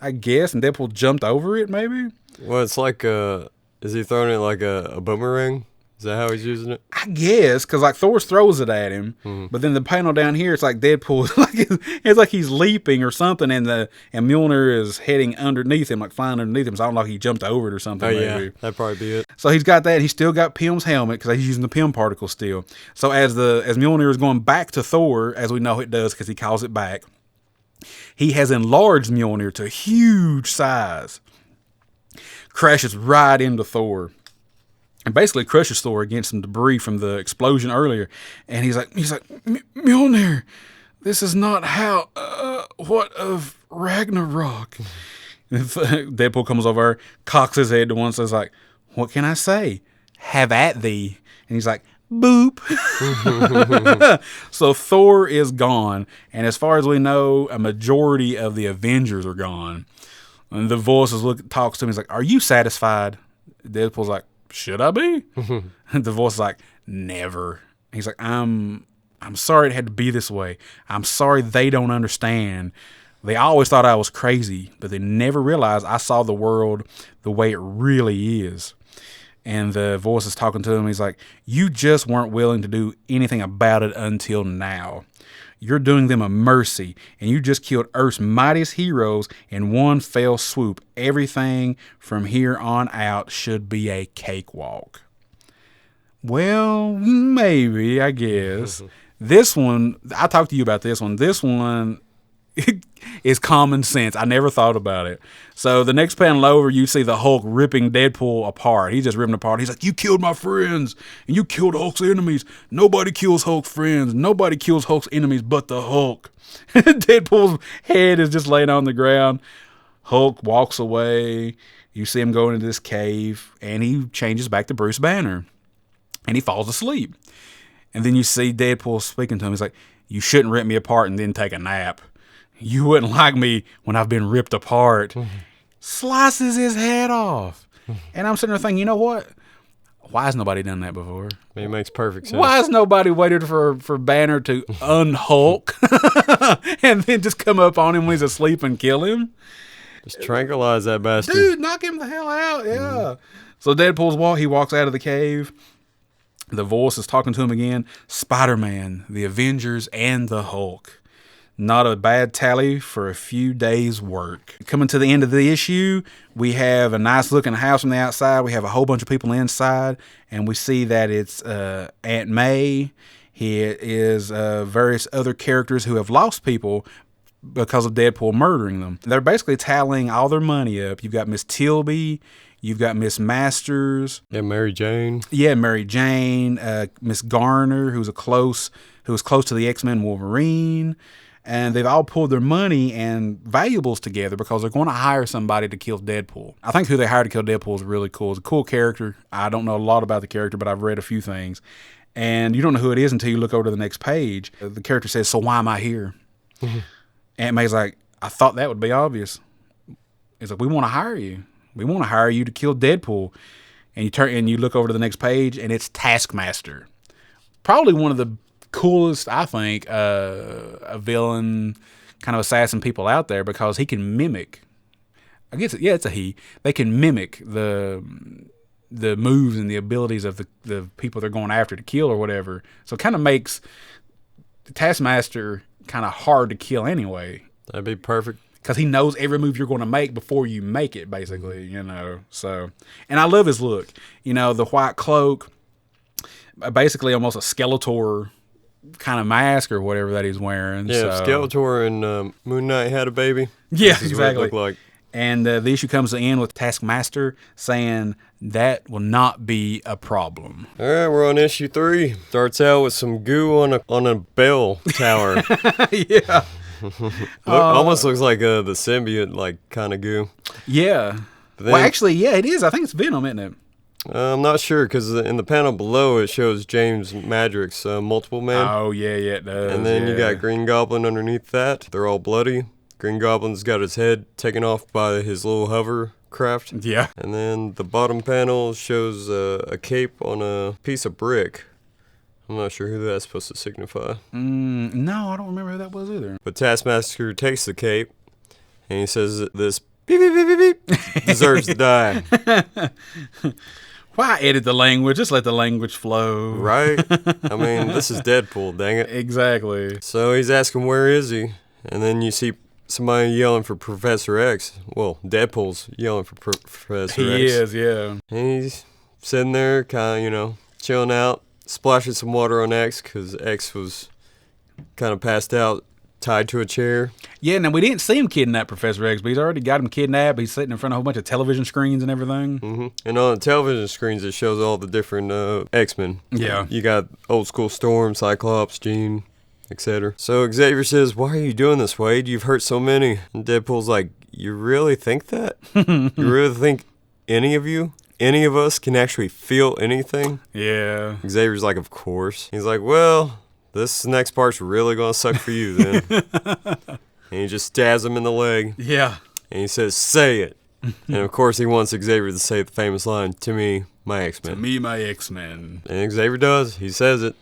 I guess, and Deadpool jumped over it, maybe? Well, it's like, is he throwing it like a boomerang? Is that how he's using it? I guess, because like Thor throws it at him, but then the panel down here, it's like Deadpool, it's like he's leaping or something, and Mjolnir is heading underneath him, like flying underneath him. So I don't know if he jumped over it or something. Oh maybe. Yeah, that'd probably be it. So he's got that. He's still got Pym's helmet because he's using the Pym particle still. So as Mjolnir is going back to Thor, as we know it does because he calls it back, he has enlarged Mjolnir to huge size. Crashes right into Thor. And basically crushes Thor against some debris from the explosion earlier. And he's like, Mjolnir, this is not how, what of Ragnarok? Deadpool comes over, cocks his head to one, says like, what can I say? Have at thee. And he's like, boop. So Thor is gone. And as far as we know, a majority of the Avengers are gone. And the voice talks to him. He's like, are you satisfied? Deadpool's like, should I be? The voice is like, never. He's like, I'm sorry it had to be this way. I'm sorry they don't understand. They always thought I was crazy, but they never realized I saw the world the way it really is. And the voice is talking to him. He's like, you just weren't willing to do anything about it until now. You're doing them a mercy, and you just killed Earth's mightiest heroes in one fell swoop. Everything from here on out should be a cakewalk. Well, maybe, I guess. This one, I talked to you about this one. This one is common sense. I never thought about it. So the next panel over, you see the Hulk ripping Deadpool apart. He's just ripping apart. He's like, you killed my friends, and you killed Hulk's enemies. Nobody kills Hulk's friends. Nobody kills Hulk's enemies but the Hulk. Deadpool's head is just laying on the ground. Hulk walks away. You see him going into this cave, and he changes back to Bruce Banner, and he falls asleep. And then you see Deadpool speaking to him. He's like, you shouldn't rip me apart and then take a nap. You wouldn't like me when I've been ripped apart. Slices his head off. And I'm sitting there thinking, you know what? Why has nobody done that before? It makes perfect sense. Why has nobody waited for Banner to unhulk and then just come up on him when he's asleep and kill him? Just tranquilize that bastard. Dude, knock him the hell out. Yeah. So Deadpool's he walks out of the cave. The voice is talking to him again. Spider-Man, the Avengers, and the Hulk. Not a bad tally for a few days' work. Coming to the end of the issue, we have a nice looking house from the outside. We have a whole bunch of people inside, and we see that it's Aunt May. He is various other characters who have lost people because of Deadpool murdering them. They're basically tallying all their money up. You've got Miss Tilby. You've got Miss Masters. Yeah, Mary Jane. Yeah, Mary Jane. Miss Garner, who was close to the X-Men Wolverine. And they've all pulled their money and valuables together because they're going to hire somebody to kill Deadpool. I think who they hired to kill Deadpool is really cool. It's a cool character. I don't know a lot about the character, but I've read a few things. And you don't know who it is until you look over to the next page. The character says, so why am I here? Aunt May's like, I thought that would be obvious. It's like, we want to hire you. We want to hire you to kill Deadpool. And you look over to the next page, and it's Taskmaster. Probably one of the coolest, I think, a villain kind of assassin people out there because he can mimic. I guess it's a he. They can mimic the moves and the abilities of the people they're going after to kill or whatever. So it kind of makes Taskmaster kind of hard to kill anyway. That'd be perfect. Because he knows every move you're going to make before you make it, basically, So, and I love his look. The white cloak, basically almost a Skeletor kind of mask or whatever that he's wearing. Yeah, so. Skeletor and Moon Knight had a baby. Yeah, this is exactly. What it looked like. And the issue comes to end with Taskmaster saying that will not be a problem. All right, we're on issue 3. Starts out with some goo on a bell tower. Yeah. Almost looks like the symbiote like kind of goo. Yeah. But then, Well, actually, yeah, it is. I think it's Venom, isn't it? I'm not sure because in the panel below it shows James Madrick's Multiple Man. Oh, yeah, it does. And then you yeah. got Green Goblin underneath that. They're all bloody. Green Goblin's got his head taken off by his little hovercraft. Yeah. And then the bottom panel shows a cape on a piece of brick. I'm not sure who that's supposed to signify. No, I don't remember who that was either. But Taskmaster takes the cape, and he says that this beep, beep, beep, beep, beep deserves to die. Why edit the language? Just let the language flow. Right? I mean, this is Deadpool, dang it. Exactly. So he's asking, where is he? And then you see somebody yelling for Professor X. Well, Deadpool's yelling for Professor X. He is, yeah. And he's sitting there, kind of, chilling out, splashing some water on X, because X was kind of passed out, tied to a chair. Yeah, now we didn't see him kidnap Professor X, but he's already got him kidnapped. He's sitting in front of a whole bunch of television screens and everything. Mm-hmm. And on the television screens, it shows all the different X-Men. Yeah. You got old school Storm, Cyclops, Jean, etc. So Xavier says, why are you doing this, Wade? You've hurt so many. And Deadpool's like, you really think that? You really think any of us can actually feel anything? Yeah. Xavier's like, of course. He's like, well, this next part's really going to suck for you then. And he just stabs him in the leg. Yeah. And he says, say it. And of course he wants Xavier to say the famous line, to me, my X-Men. To me, my X-Men. And Xavier does. He says it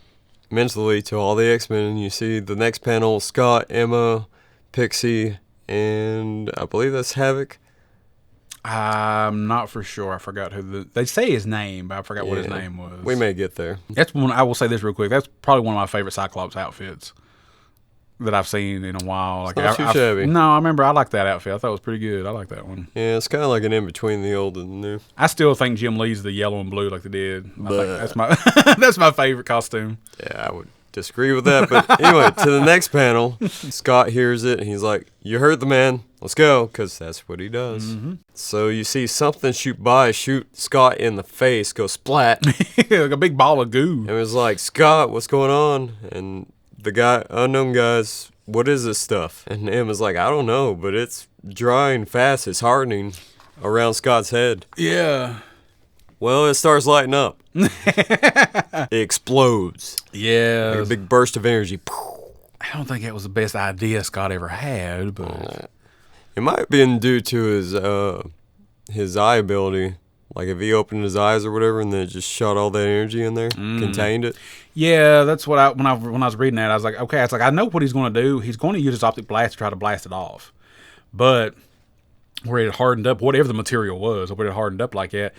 mentally to all the X-Men. And you see the next panel, Scott, Emma, Pixie, and I believe that's Havoc. I'm not for sure. I forgot who they say his name, but I forgot what his name was. We may get there. That's one. I will say this real quick. That's probably one of my favorite Cyclops outfits that I've seen in a while. Like, not too shabby. No, I remember I liked that outfit. I thought it was pretty good. I like that one. Yeah, it's kind of like an in-between the old and the new. I still think Jim Lee's the yellow and blue like they did. I But think that's my that's my favorite costume. yeah, I would disagree with that. But anyway, to the next panel, Scott hears it, and he's like, you heard the man. Let's go, because that's what he does. Mm-hmm. So you see something shoot Scott in the face, go splat. Like a big ball of goo. And it was like, Scott, what's going on? And the unknown guy's, what is this stuff? And Emma's like, I don't know, but it's drying fast. It's hardening around Scott's head. Yeah. Well, it starts lighting up. It explodes. Yeah. Like a big burst of energy. I don't think that was the best idea Scott ever had, but It might have been due to his eye ability. Like if he opened his eyes or whatever, and then it just shot all that energy in there, contained it. yeah, that's what when I was reading that, I was like, okay, it's like I know what he's going to do. He's going to use his optic blast to try to blast it off, but where it hardened up, whatever the material was, where it hardened up like that,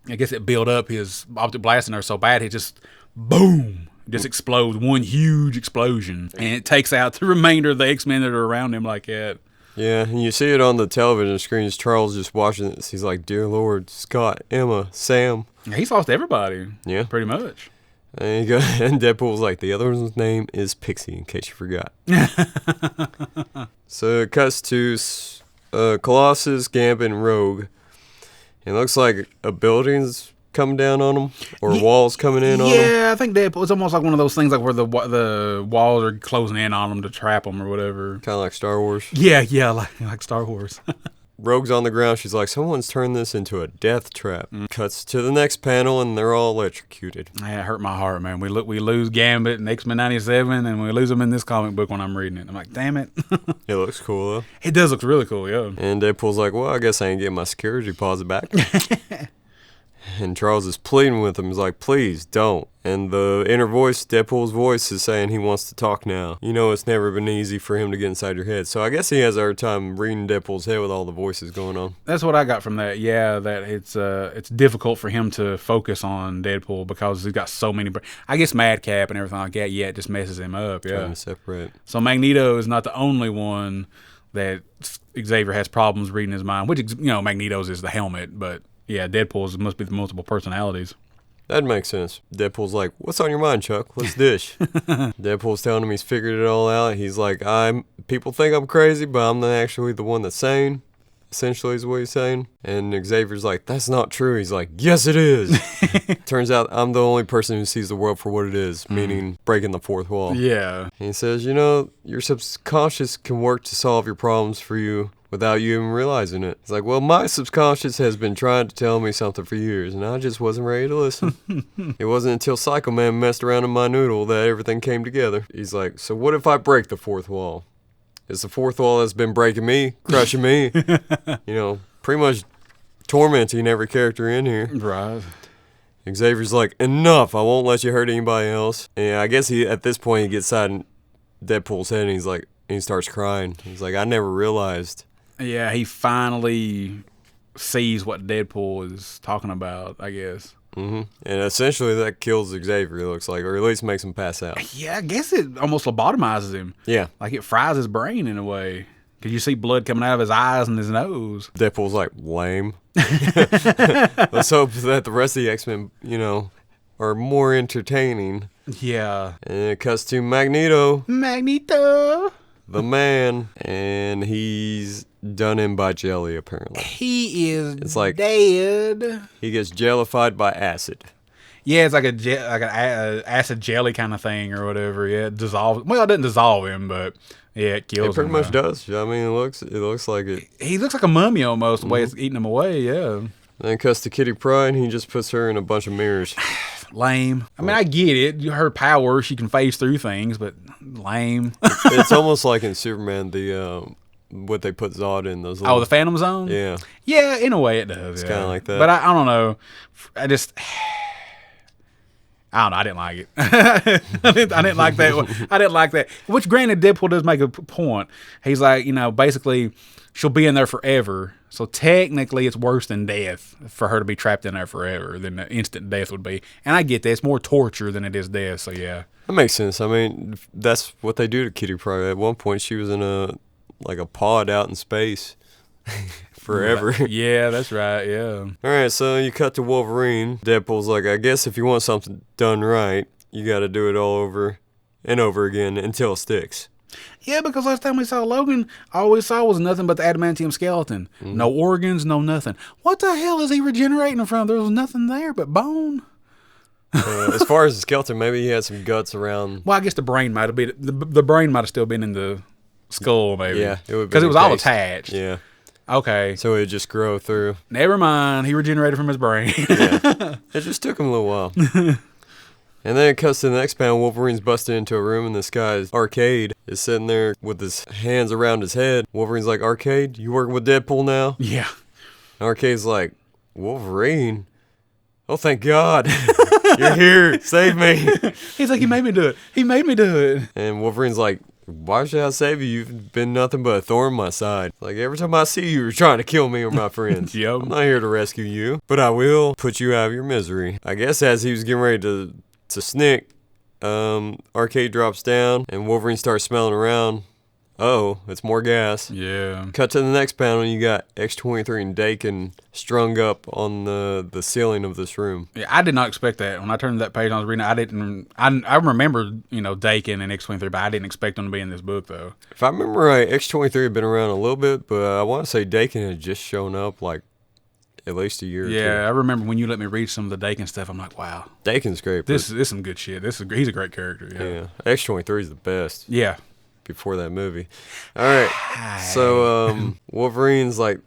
I guess it built up his optic blast in there so bad it just boom. Just explodes, one huge explosion, and it takes out the remainder of the X-Men that are around him like that. Yeah, and you see it on the television screens. Charles just watching it. He's like, dear Lord, Scott, Emma, Sam. He's lost everybody. Yeah. Pretty much. And, and Deadpool's like, the other one's name is Pixie, in case you forgot. So it cuts to Colossus, Gambit, and Rogue. It looks like a building's coming down on them, or walls coming in on them. Yeah, I think Deadpool, it's almost like one of those things like where the walls are closing in on them to trap them or whatever. Kind of like Star Wars. Yeah, like Star Wars. Rogue's on the ground. She's like, someone's turned this into a death trap. Cuts to the next panel, and they're all electrocuted. Yeah, it hurt my heart, man. We lose Gambit and X-Men 97, and we lose them in this comic book when I'm reading it. I'm like, damn it. It looks cool, though. It does look really cool, yeah. And Deadpool's like, well, I guess I ain't getting my security deposit back. And Charles is pleading with him. He's like, please don't. And the inner voice, Deadpool's voice, is saying he wants to talk now. You know, it's never been easy for him to get inside your head. So I guess he has a hard time reading Deadpool's head with all the voices going on. That's what I got from that. Yeah, that it's difficult for him to focus on Deadpool because he's got so many. I guess Madcap and everything like that. Yeah, it just messes him up. Yeah. Trying to separate. So Magneto is not the only one that Xavier has problems reading his mind. Which, you know, Magneto's is the helmet, but yeah, Deadpool's must be the multiple personalities. That makes sense. Deadpool's like, what's on your mind, Chuck? Let's dish. Deadpool's telling him he's figured it all out. He's like, people think I'm crazy, but I'm not actually the one that's sane. essentially is what he's saying. And Xavier's like, that's not true. He's like, yes, it is. Turns out I'm the only person who sees the world for what it is, meaning breaking the fourth wall. Yeah. And he says, your subconscious can work to solve your problems for you without you even realizing it. It's like, well, my subconscious has been trying to tell me something for years, and I just wasn't ready to listen. It wasn't until Psycho Man messed around in my noodle that everything came together. He's like, so what if I break the fourth wall? It's the fourth wall that's been breaking me, crushing me, pretty much tormenting every character in here. Right. Xavier's like, enough, I won't let you hurt anybody else. And I guess at this point he gets inside in Deadpool's head and he's like, and he starts crying. He's like, I never realized. Yeah, he finally sees what Deadpool is talking about, I guess. Mm-hmm. And essentially that kills Xavier, it looks like, or at least makes him pass out. Yeah, I guess it almost lobotomizes him. Yeah. Like it fries his brain in a way. Because you see blood coming out of his eyes and his nose. Deadpool's like, lame. Let's hope that the rest of the X-Men, are more entertaining. Yeah. And it cuts to Magneto. Magneto! The man, and he's done in by jelly, apparently. He is It's like dead. he gets jellified by acid. Yeah, it's like an acid jelly kind of thing or whatever. Yeah, it dissolves. Well, it doesn't dissolve him, but yeah, it kills him. It pretty much does. I mean, it looks like it. He looks like a mummy almost, the way it's eating him away, yeah. Then it cuts to Kitty Pryde, and he just puts her in a bunch of mirrors. Lame. I mean, I get it. Her power, she can phase through things, but lame. It's almost like in Superman, what they put Zod in those. The Phantom Zone? Yeah. Yeah, in a way it does. It's kind of like that. But I don't know. I don't know. I didn't like it. I didn't like that. I didn't like that. Which, granted, Deadpool does make a point. He's like, basically, she'll be in there forever. So technically, it's worse than death for her to be trapped in there forever than the instant death would be. And I get that. It's more torture than it is death. So yeah, that makes sense. I mean, that's what they do to Kitty Pryde. At one point, she was in a pod out in space. Forever. Yeah, that's right, yeah. Alright, so you cut to Wolverine. Deadpool's like, I guess if you want something done right, you gotta do it all over and over again until it sticks. Yeah, because last time we saw Logan, all we saw was nothing but the adamantium skeleton. Mm-hmm. No organs, no nothing. What the hell is he regenerating from? There was nothing there but bone. As far as the skeleton, maybe he had some guts around. Well, I guess the brain might have been, the brain might have still been in the skull, maybe. Yeah, it would be. Because it was all attached. Yeah. Okay. So it would just grow through. Never mind. He regenerated from his brain. Yeah. It just took him a little while. And then it cuts to the next panel. Wolverine's busted into a room, and this guy's Arcade is sitting there with his hands around his head. Wolverine's like, Arcade, you working with Deadpool now? Yeah. And Arcade's like, Wolverine? Oh, thank God. You're here. Save me. He's like, he made me do it. He made me do it. And Wolverine's like, why should I save you? You've been nothing but a thorn in my side. Like, every time I see you, you're trying to kill me or my friends. Yep. I'm not here to rescue you, but I will put you out of your misery. I guess as he was getting ready to snick, Arcade drops down, and Wolverine starts smelling around. Oh, it's more gas. Yeah. Cut to the next panel, you got X-23 and Dakin strung up on the ceiling of this room. Yeah, I did not expect that. When I turned to that page, I was reading. I remembered, Dakin and X-23, but I didn't expect them to be in this book, though. If I remember right, X-23 had been around a little bit, but I want to say Dakin had just shown up like at least a year or two. Yeah, I remember when you let me read some of the Dakin stuff. I'm like, wow, Dakin's great. This is some good shit. He's a great character. Yeah, X-23 is the best. Yeah. Before that movie. All right. So Wolverine's like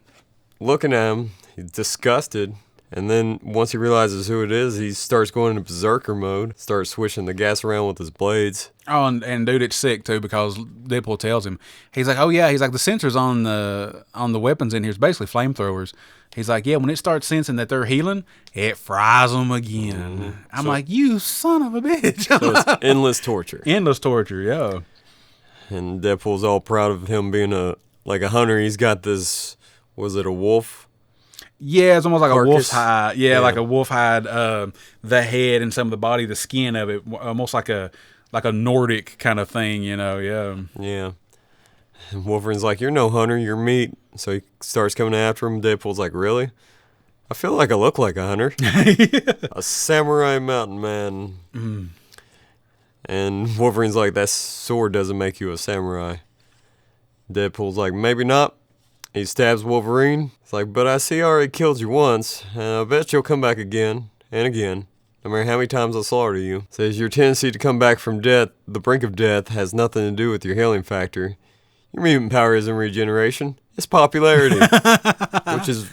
looking at him. He's disgusted. And then once he realizes who it is, he starts going into berserker mode. Starts swishing the gas around with his blades. Oh, and dude, it's sick too because Deadpool tells him. He's like, oh yeah. He's like, the sensors on the weapons in here is basically flamethrowers. He's like, yeah, when it starts sensing that they're healing, it fries them again. Mm-hmm. I'm like, you son of a bitch. So it's endless torture. Endless torture, yeah. And Deadpool's all proud of him being a hunter. He's got this, was it a wolf? Yeah, it's almost like carcass. A wolf's hide. Yeah, like a wolf hide. The head and some of the body, the skin of it, almost like a Nordic kind of thing, Yeah. Yeah. And Wolverine's like, you're no hunter, you're meat. So he starts coming after him. Deadpool's like, really? I feel like I look like a hunter. Yeah. A samurai mountain man. Mm. And Wolverine's like, that sword doesn't make you a samurai. Deadpool's like, maybe not. He stabs Wolverine. It's like, but I see I already killed you once, and I bet you'll come back again and again. No matter how many times I slaughter you. Says your tendency to come back from death, the brink of death, has nothing to do with your healing factor. Your mutant power isn't regeneration. It's popularity. Which is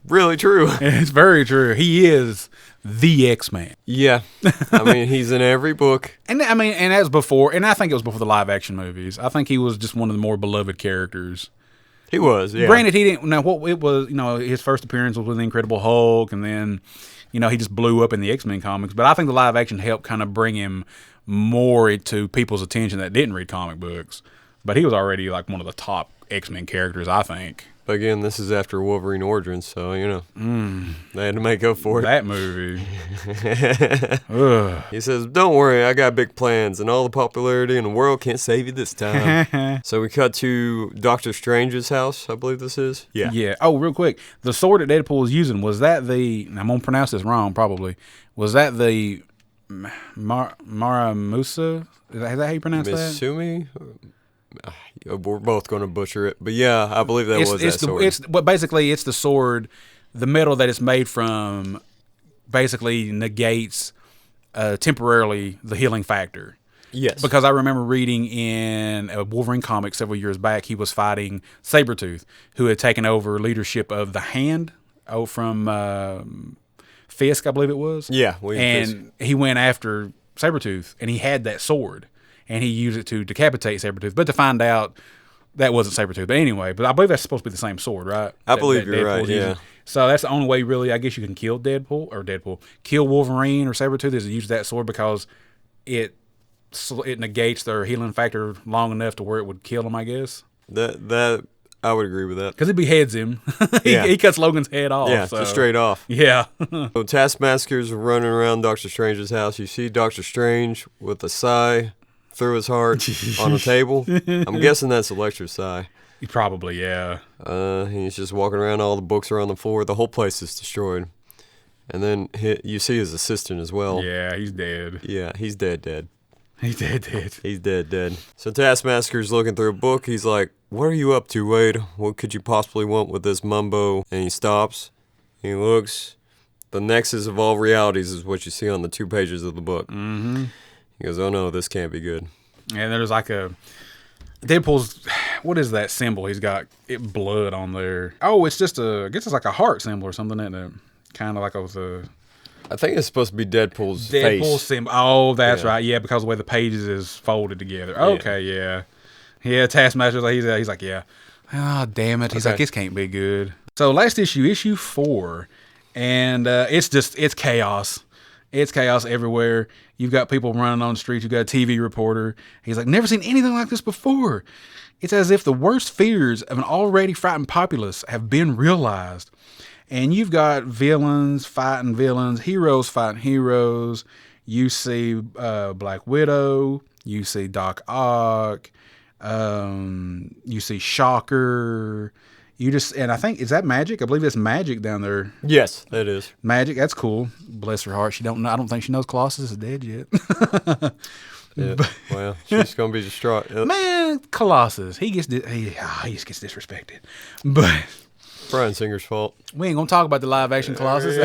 really true. It's very true. He is the X-Man. Yeah. I mean, he's in every book. And I mean, and that was before, and I think it was before the live action movies. I think he was just one of the more beloved characters. He was, yeah. Granted, he didn't. Now, what it was, his first appearance was with the Incredible Hulk, and then, he just blew up in the X-Men comics. But I think the live action helped kind of bring him more to people's attention that didn't read comic books. But he was already like one of the top X-Men characters, I think. But again, this is after Wolverine Origins, so, they had to make up for it. That movie. He says, don't worry, I got big plans, and all the popularity in the world can't save you this time. So we cut to Doctor Strange's house, I believe this is. Yeah. Yeah. Oh, real quick. The sword that Deadpool was using, was that I'm going to pronounce this wrong, probably. Was that the Maramusa? Is that how you pronounce that? Misumi? We're both going to butcher it, but yeah, I believe that was that sword. But basically, it's the sword, the metal that it's made from, basically negates temporarily the healing factor. Yes, because I remember reading in a Wolverine comic several years back, he was fighting Sabretooth, who had taken over leadership of the Hand, from Fisk, I believe it was. Yeah, and he went after Sabretooth, and he had that sword. And he used it to decapitate Sabretooth. But to find out, that wasn't Sabretooth. But anyway, I believe that's supposed to be the same sword, right? I believe you're right, yeah. So that's the only way, really, I guess you can kill kill Wolverine or Sabretooth is to use that sword because it negates their healing factor long enough to where it would kill him, I guess. That I would agree with that. Because it beheads him. he cuts Logan's head off. Yeah, so. just straight off. Yeah. So Taskmaster's running around Doctor Strange's house. You see Doctor Strange with a sigh through his heart on a table. I'm guessing that's Elektra's sigh. Probably, yeah. He's just walking around. All the books are on the floor. The whole place is destroyed. And then you see his assistant as well. Yeah, he's dead. Yeah, he's dead. He's dead. He's dead. So Taskmaster's looking through a book. He's like, what are you up to, Wade? What could you possibly want with this mumbo? And he stops. He looks. The nexus of all realities is what you see on the 2 pages of the book. Mm-hmm. He goes, oh no, this can't be good. And there's like Deadpool's, what is that symbol? He's got blood on there. Oh, it's just I guess it's like a heart symbol or something, isn't it? Kind of like I think it's supposed to be Deadpool's face. Symbol. Oh, that's right. Yeah, because the way the pages is folded together. Okay, yeah. Yeah, Taskmaster's like, he's like, yeah. Oh, damn it. He's like, this can't be good. So last issue 4, and it's chaos. It's chaos everywhere. You've got people running on the streets. You've got a TV reporter. He's like, never seen anything like this before. It's as if the worst fears of an already frightened populace have been realized. And you've got villains fighting villains, heroes fighting heroes. You see Black Widow. You see Doc Ock. You see Shocker. And I think, is that Magic? I believe it's Magic down there. Yes, that is. Magic, that's cool. Bless her heart. I don't think she knows Colossus is dead yet. Yeah. Well, she's going to be distraught. Man, Colossus, he just gets disrespected. But Bryan Singer's fault. We ain't gonna talk about the live action Colossus.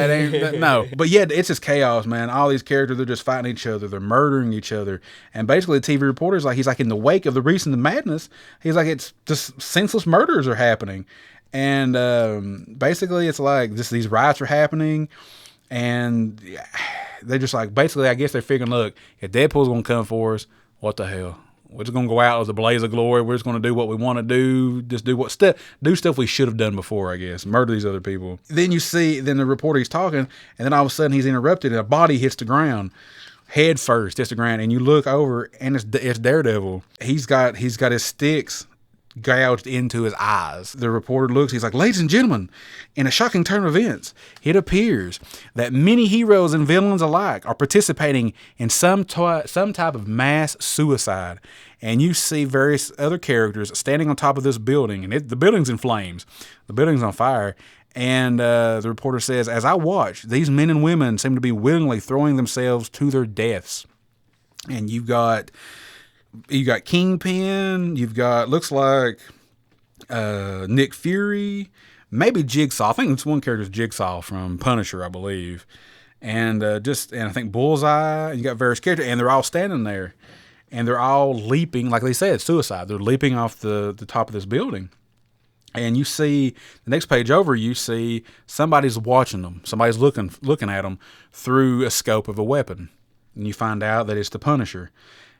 No. But yeah, it's just chaos, man. All these characters, they're just fighting each other. They're murdering each other. And basically, the TV reporter's like, he's like, in the wake of the recent madness, he's like, it's just senseless murders are happening. And basically, it's like these riots are happening. And they're just like, basically, I guess they're figuring, look, if Deadpool's gonna come for us, what the hell? We're just gonna go out as a blaze of glory. We're just gonna do what we want to do. Just do stuff we should have done before, I guess. Murder these other people. Then the reporter, he's talking, and then all of a sudden he's interrupted, and a body hits the ground, head first hits the ground, and you look over, and it's Daredevil. He's got his sticks gouged into his eyes. The reporter looks, he's like, ladies and gentlemen, in a shocking turn of events, it appears that many heroes and villains alike are participating in some type of mass suicide. And you see various other characters standing on top of this building, and the building's in flames. The building's on fire. And the reporter says, as I watch, these men and women seem to be willingly throwing themselves to their deaths. And you got Kingpin, you've got, looks like Nick Fury, maybe Jigsaw. I think this one character is Jigsaw from Punisher, I believe. And I think Bullseye. You got various characters, and they're all standing there. And they're all leaping, like they said, suicide. They're leaping off the top of this building. And you see, the next page over, you see somebody's watching them. Somebody's looking at them through a scope of a weapon. And you find out that it's the Punisher.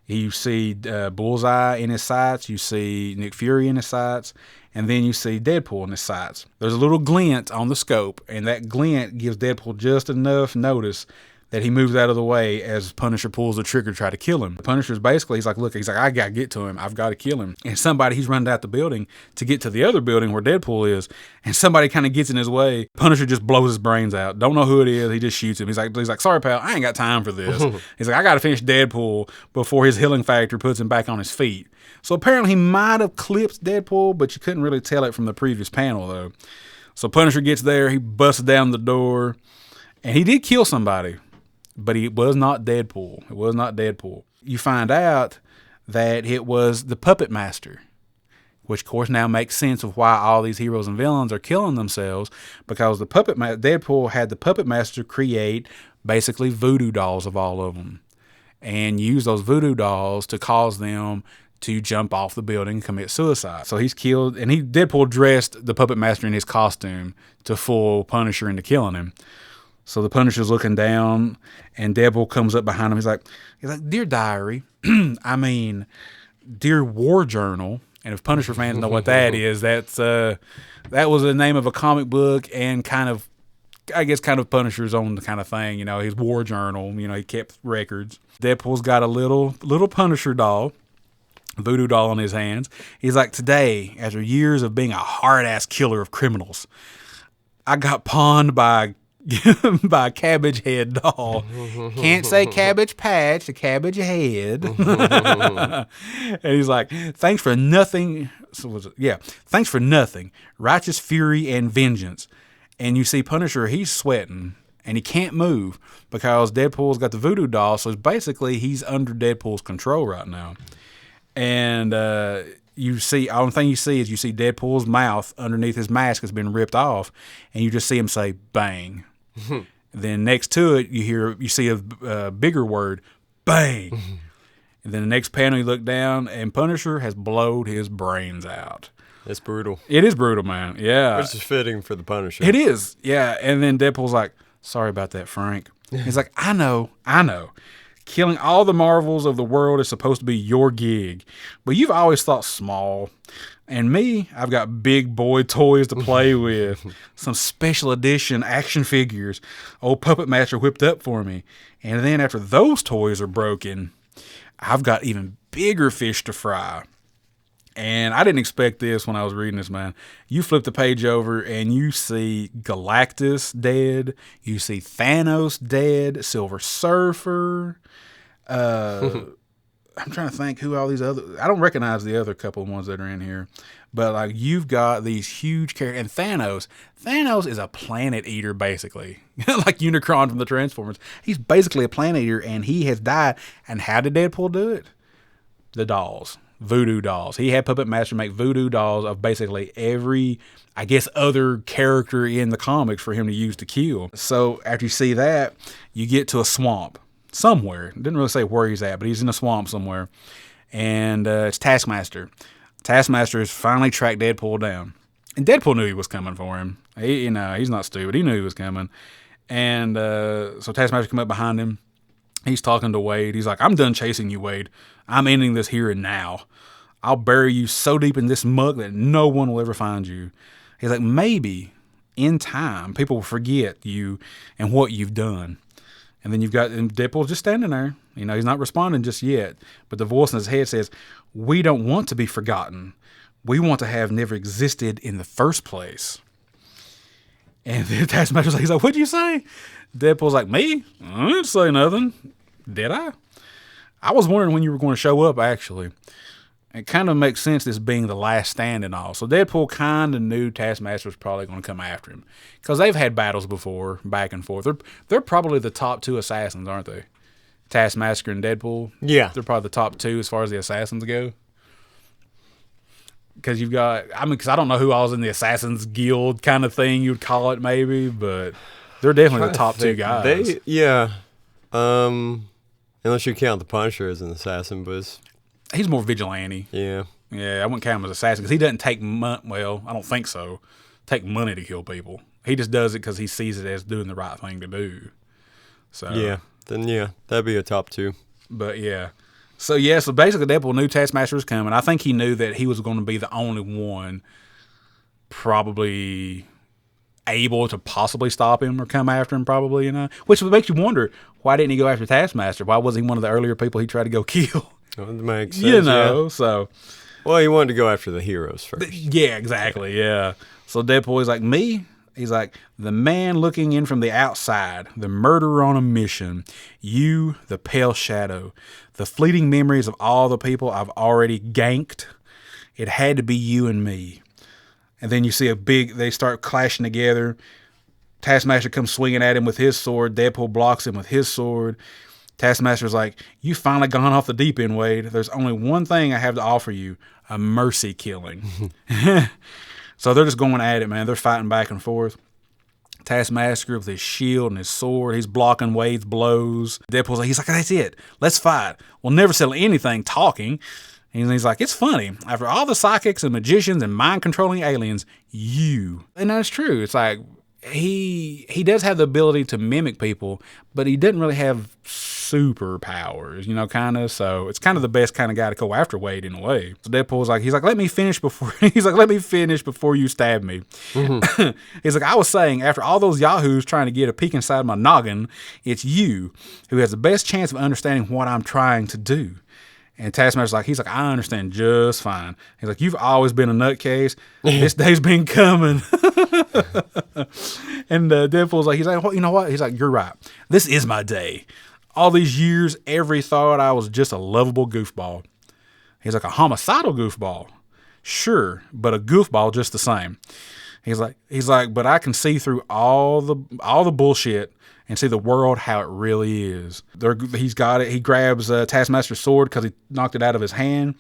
You see Bullseye in his sights. You see Nick Fury in his sights. And then you see Deadpool in his sights. There's a little glint on the scope, and that glint gives Deadpool just enough notice that he moves out of the way as Punisher pulls the trigger to try to kill him. The Punisher's basically, he's like, I got to get to him. I've got to kill him. And he's running out the building to get to the other building where Deadpool is, and somebody kind of gets in his way. Punisher just blows his brains out. Don't know who it is. He just shoots him. He's like, sorry, pal, I ain't got time for this. He's like, I got to finish Deadpool before his healing factor puts him back on his feet. So apparently he might have clipped Deadpool, but you couldn't really tell it from the previous panel, though. So Punisher gets there. He busts down the door, and he did kill somebody. But it was not Deadpool. It was not Deadpool. You find out that it was the Puppet Master, which, of course, now makes sense of why all these heroes and villains are killing themselves, because Deadpool had the Puppet Master create basically voodoo dolls of all of them and use those voodoo dolls to cause them to jump off the building and commit suicide. So he's killed, and Deadpool dressed the Puppet Master in his costume to fool Punisher into killing him. So the Punisher's looking down, and Deadpool comes up behind him. He's like, Dear Diary, Dear War Journal. And if Punisher fans know what that is, that was the name of a comic book and kind of Punisher's own kind of thing. His War Journal. He kept records. Deadpool's got a little Punisher doll, voodoo doll in his hands. He's like, today, after years of being a hard-ass killer of criminals, I got pawned by a cabbage head doll. Can't say Cabbage Patch, a cabbage head. And he's like, thanks for nothing. Thanks for nothing. Righteous fury and vengeance. And you see Punisher, he's sweating and he can't move because Deadpool's got the voodoo doll. So basically he's under Deadpool's control right now. And only thing you see is Deadpool's mouth underneath his mask has been ripped off, and you just see him say bang. Then next to it, you see a bigger word, bang. And then the next panel, you look down, and Punisher has blowed his brains out. It's brutal. It is brutal, man. Yeah. Which is fitting for the Punisher. It is. Yeah. And then Deadpool's like, sorry about that, Frank. He's like, I know. Killing all the marvels of the world is supposed to be your gig, but you've always thought small. And me, I've got big boy toys to play with. Some special edition action figures old Puppet Master whipped up for me. And then after those toys are broken, I've got even bigger fish to fry. And I didn't expect this when I was reading this, man. You flip the page over and you see Galactus dead. You see Thanos dead. Silver Surfer. I'm trying to think who all these other... I don't recognize the other couple of ones that are in here. But, like, you've got these huge characters. And Thanos is a planet eater, basically. Like Unicron from the Transformers. He's basically a planet eater, and he has died. And how did Deadpool do it? The dolls. Voodoo dolls. He had Puppet Master make voodoo dolls of basically every, I guess, other character in the comics for him to use to kill. So, after you see that, you get to a swamp. Somewhere. Didn't really say where he's at, but he's in a swamp somewhere. And it's Taskmaster. Taskmaster has finally tracked Deadpool down. And Deadpool knew he was coming for him. He's not stupid. He knew he was coming. And so Taskmaster come up behind him. He's talking to Wade. He's like, I'm done chasing you, Wade. I'm ending this here and now. I'll bury you so deep in this muck that no one will ever find you. He's like, maybe in time people will forget you and what you've done. And then and Deadpool's just standing there. He's not responding just yet. But the voice in his head says, we don't want to be forgotten. We want to have never existed in the first place. And then Taskmaster's like, he's like, what'd you say? Deadpool's like, me? I didn't say nothing. Did I? I was wondering when you were going to show up, actually. It kind of makes sense, this being the last stand and all. So Deadpool kind of knew Taskmaster was probably going to come after him. Because they've had battles before, back and forth. They're probably the top two assassins, aren't they? Taskmaster and Deadpool? Yeah. They're probably the top two as far as the assassins go. because you've got, because I don't know who all was in the Assassin's Guild kind of thing you'd call it maybe, but they're definitely the top two guys. Unless you count the Punisher as an assassin, but he's more vigilante. Yeah, I wouldn't count him as assassin because he doesn't take well, I don't think so. Take money to kill people. He just does it because he sees it as doing the right thing to do. So that'd be a top two. But so basically Deadpool knew Taskmaster was coming. I think he knew that he was going to be the only one probably able to possibly stop him or come after him, probably, which makes you wonder, why didn't he go after Taskmaster? Why wasn't he one of the earlier people he tried to go kill? That makes sense, so. Well, he wanted to go after the heroes first. Yeah, exactly, yeah. So Deadpool is like, me? He's like, the man looking in from the outside, the murderer on a mission, you, the pale shadow, the fleeting memories of all the people I've already ganked. It had to be you and me. And then you see they start clashing together. Taskmaster comes swinging at him with his sword. Deadpool blocks him with his sword. Taskmaster's like, you finally gone off the deep end, Wade. There's only one thing I have to offer you, a mercy killing. So they're just going at it, man. They're fighting back and forth. Taskmaster with his shield and his sword, he's blocking Wade's blows. Deadpool's like, he's like, that's it. Let's fight. We'll never settle anything talking. And he's like, it's funny. After all the psychics and magicians and mind-controlling aliens, you. And that's true. It's like, he does have the ability to mimic people, but he doesn't really have superpowers, kind of. So it's kind of the best kind of guy to go after Wade in a way. So Deadpool's like, let me finish before you stab me. Mm-hmm. He's like, I was saying, after all those yahoos trying to get a peek inside my noggin, it's you who has the best chance of understanding what I'm trying to do. And Taskmaster's like, I understand just fine. He's like, you've always been a nutcase. This day's been coming. And Deadpool's like, well, you know what? He's like, you're right. This is my day. All these years, every thought I was just a lovable goofball. He's like, a homicidal goofball. Sure, but a goofball just the same. He's like, but I can see through all the bullshit and see the world how it really is. He's got it. He grabs Taskmaster's sword because he knocked it out of his hand,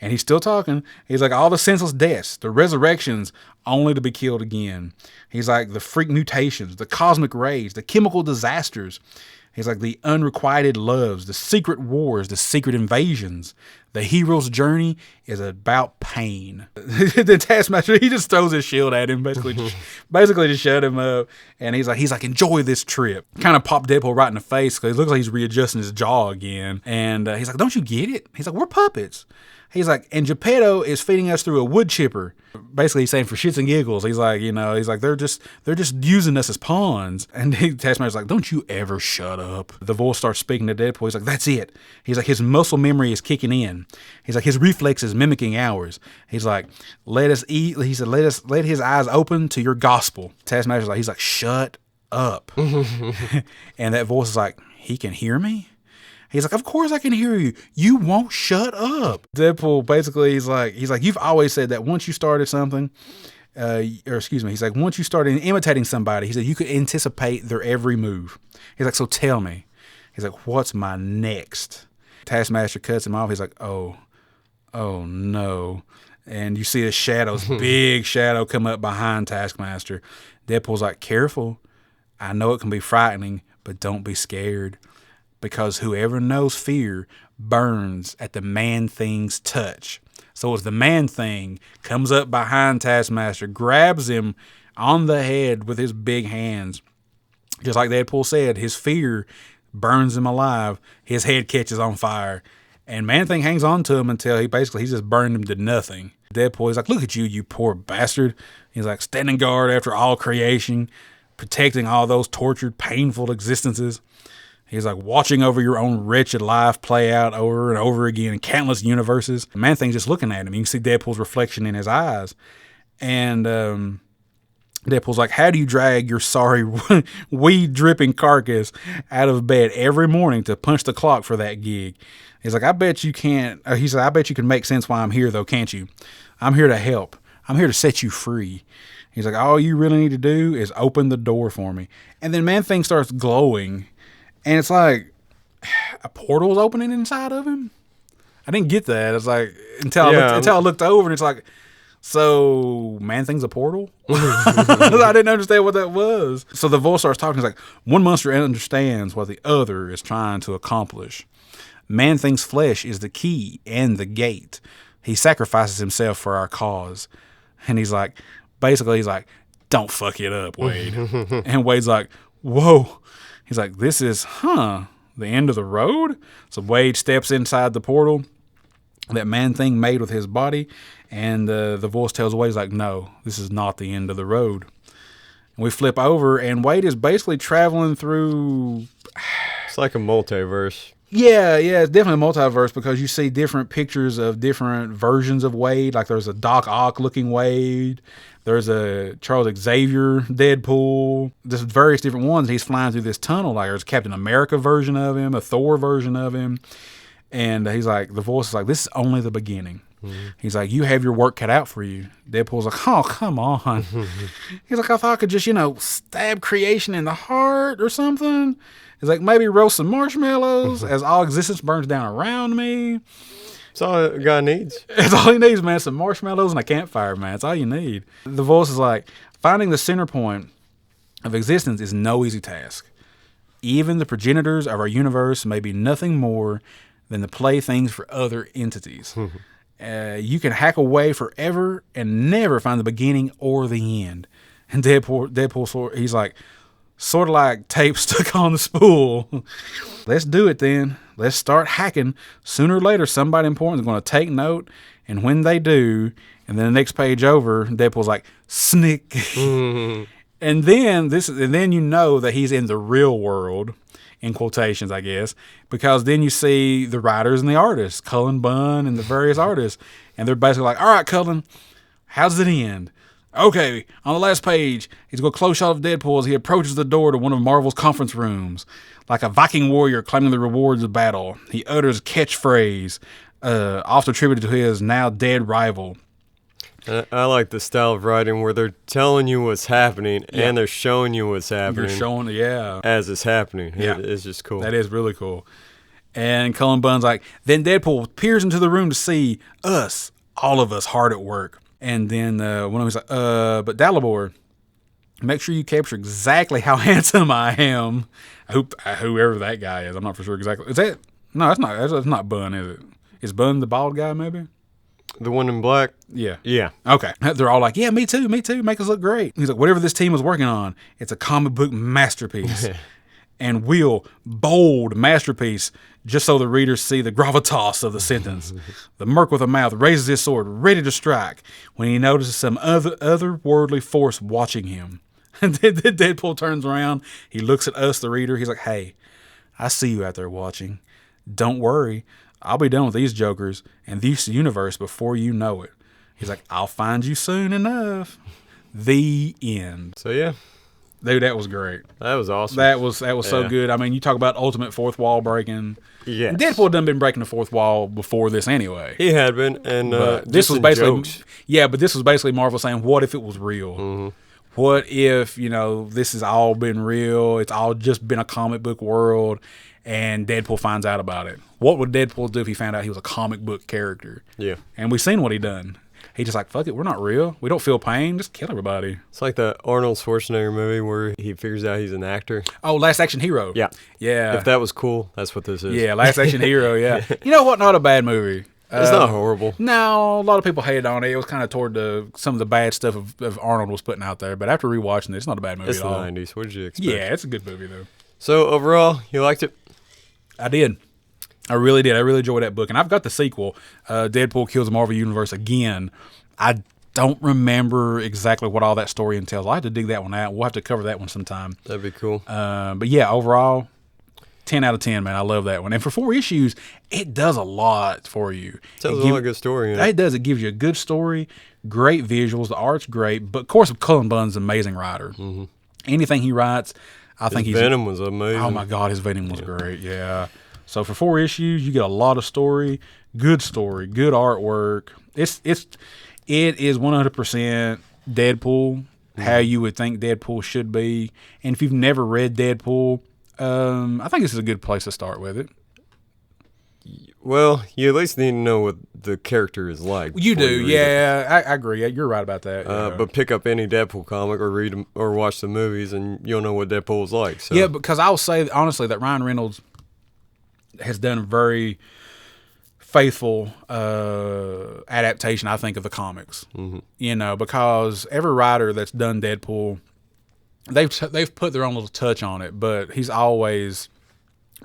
and he's still talking. He's like, all the senseless deaths, the resurrections, only to be killed again. He's like, the freak mutations, the cosmic rays, the chemical disasters. He's like, the unrequited loves, the secret wars, the secret invasions. The hero's journey is about pain. The Taskmaster, he just throws his shield at him, basically to shut him up. And he's like, enjoy this trip. Kind of popped Deadpool right in the face because it looks like he's readjusting his jaw again. And he's like, don't you get it? He's like, we're puppets. He's like, and Geppetto is feeding us through a wood chipper. Basically, he's saying for shits and giggles. He's like, they're just using us as pawns. And Taskmaster's like, don't you ever shut up. The voice starts speaking to Deadpool. He's like, that's it. He's like, his muscle memory is kicking in. He's like, his reflexes mimicking ours. He's like, let us eat. He said, let his eyes open to your gospel. Taskmaster's like, he's like, shut up. And that voice is like, he can hear me? He's like, of course I can hear you. You won't shut up. Deadpool basically, he's like, you've always said that once you started something, he's like, once you started imitating somebody, he said, you could anticipate their every move. He's like, so tell me. He's like, what's my next? Taskmaster cuts him off. He's like, oh no. And you see a big shadow come up behind Taskmaster. Deadpool's like, careful. I know it can be frightening, but don't be scared. Because whoever knows fear burns at the Man-Thing's touch. So as the Man-Thing comes up behind Taskmaster, grabs him on the head with his big hands, just like Deadpool said, his fear burns him alive. His head catches on fire. And Man-Thing hangs on to him until he's just burned him to nothing. Deadpool is like, look at you, you poor bastard. He's like, standing guard after all creation, protecting all those tortured, painful existences. He's like, watching over your own wretched life play out over and over again in countless universes. Man-Thing's just looking at him. You can see Deadpool's reflection in his eyes. And Deadpool's like, how do you drag your sorry, weed-dripping carcass out of bed every morning to punch the clock for that gig? He's like, I bet you can't. He said, I bet you can make sense why I'm here, though, can't you? I'm here to help. I'm here to set you free. He's like, all you really need to do is open the door for me. And then Man-Thing starts glowing. And it's like a portal was opening inside of him. I didn't get that. It's like until I looked over, and it's like So, Man-Thing's a portal? I didn't understand what that was. So the voice starts talking. He's like, one monster understands what the other is trying to accomplish. Man-Thing's flesh is the key and the gate. He sacrifices himself for our cause. And he's like, don't fuck it up, Wade. And Wade's like, whoa. He's like, this is, the end of the road? So Wade steps inside the portal that Man-Thing made with his body, and the voice tells Wade, he's like, no, this is not the end of the road. And we flip over, and Wade is basically traveling through... It's like a multiverse. Yeah, it's definitely a multiverse because you see different pictures of different versions of Wade. Like there's a Doc Ock looking Wade. There's a Charles Xavier Deadpool. There's various different ones. He's flying through this tunnel. Like there's a Captain America version of him, a Thor version of him. And he's like, the voice is like, this is only the beginning. Mm-hmm. He's like, you have your work cut out for you. Deadpool's like, oh, come on. He's like, I thought I could just, stab creation in the heart or something. He's like, maybe roast some marshmallows as all existence burns down around me. That's all a guy needs. That's all he needs, man. Some marshmallows and a campfire, man. That's all you need. The voice is like, finding the center point of existence is no easy task. Even the progenitors of our universe may be nothing more than the playthings for other entities. You can hack away forever and never find the beginning or the end. And Deadpool, he's like, sort of like tape stuck on the spool. Let's do it then. Let's start hacking. Sooner or later, somebody important is going to take note. And when they do, and then the next page over, Deadpool's like, snick. And then you know that he's in the real world, in quotations, I guess, because then you see the writers and the artists, Cullen, Bunn, and the various artists, and they're basically like, all right, Cullen, how does it end? Okay, on the last page, he's got a close shot of Deadpool as he approaches the door to one of Marvel's conference rooms. Like a Viking warrior claiming the rewards of battle, he utters a catchphrase, often attributed to his now dead rival. I like the style of writing where they're telling you what's happening and they're showing you what's happening. You're showing, as it's happening. Yeah. It's just cool. That is really cool. And Cullen Bunn's like, then Deadpool peers into the room to see us, all of us, hard at work. And then one of them's like, but Dalibor, make sure you capture exactly how handsome I am. I hope whoever that guy is, I'm not for sure exactly. Is that? No, that's not Bunn, is it? Is Bunn the bald guy, maybe? The one in black? Yeah. Yeah. Okay. They're all like, yeah, me too. Make us look great. He's like, whatever this team is working on, it's a comic book masterpiece. And bold masterpiece, just so the readers see the gravitas of the sentence. The merc with a mouth raises his sword, ready to strike, when he notices some otherworldly force watching him. And then Deadpool turns around, he looks at us, the reader, he's like, hey, I see you out there watching. Don't worry, I'll be done with these jokers and this universe before you know it. He's like, I'll find you soon enough. The end. So yeah. Dude, that was great. That was awesome. That was so good. I mean, you talk about ultimate fourth wall breaking. Yes. Deadpool done been breaking the fourth wall before this anyway. He had been, and this was basically jokes. but this was basically Marvel saying, what if it was real? Mm-hmm. What if, this has all been real? It's all just been a comic book world, and Deadpool finds out about it. What would Deadpool do if he found out he was a comic book character? Yeah. And we've seen what he done. He just like, fuck it, we're not real. We don't feel pain. Just kill everybody. It's like the Arnold Schwarzenegger movie where he figures out he's an actor. Oh, Last Action Hero. Yeah. Yeah. If that was cool, that's what this is. Yeah, Last Action Hero, yeah. You know what? Not a bad movie. It's not horrible. No, a lot of people hated on it. It was kind of toward some of the bad stuff of Arnold was putting out there. But after rewatching it, it's not a bad movie It's at all. the 90s. What did you expect? Yeah, it's a good movie, though. So, overall, you liked it? I did. I really did. I really enjoyed that book. And I've got the sequel, Deadpool Kills the Marvel Universe Again. I don't remember exactly what all that story entails. I'll have to dig that one out. We'll have to cover that one sometime. That'd be cool. But yeah, overall, 10 out of 10, man. I love that one. And for 4 issues, it does a lot for you. Tells a lot of good story. It does. It gives you a good story, great visuals. The art's great. But of course, Cullen Bunn's an amazing writer. Mm-hmm. Anything he writes, I think Venom was amazing. Oh my God, his Venom was great. Yeah. So for 4 issues, you get a lot of story, good artwork. It is 100% Deadpool, how you would think Deadpool should be. And if you've never read Deadpool, I think this is a good place to start with it. Well, you at least need to know what the character is like. You before do, read it. yeah. I agree. Yeah, you're right about that. Yeah. But pick up any Deadpool comic or read 'em or watch the movies, and you'll know what Deadpool is like. So. Yeah, because I'll say honestly that Ryan Reynolds has done a very faithful adaptation, I think, of the comics. Mm-hmm. You know, because every writer that's done Deadpool, they've put their own little touch on it, but he's always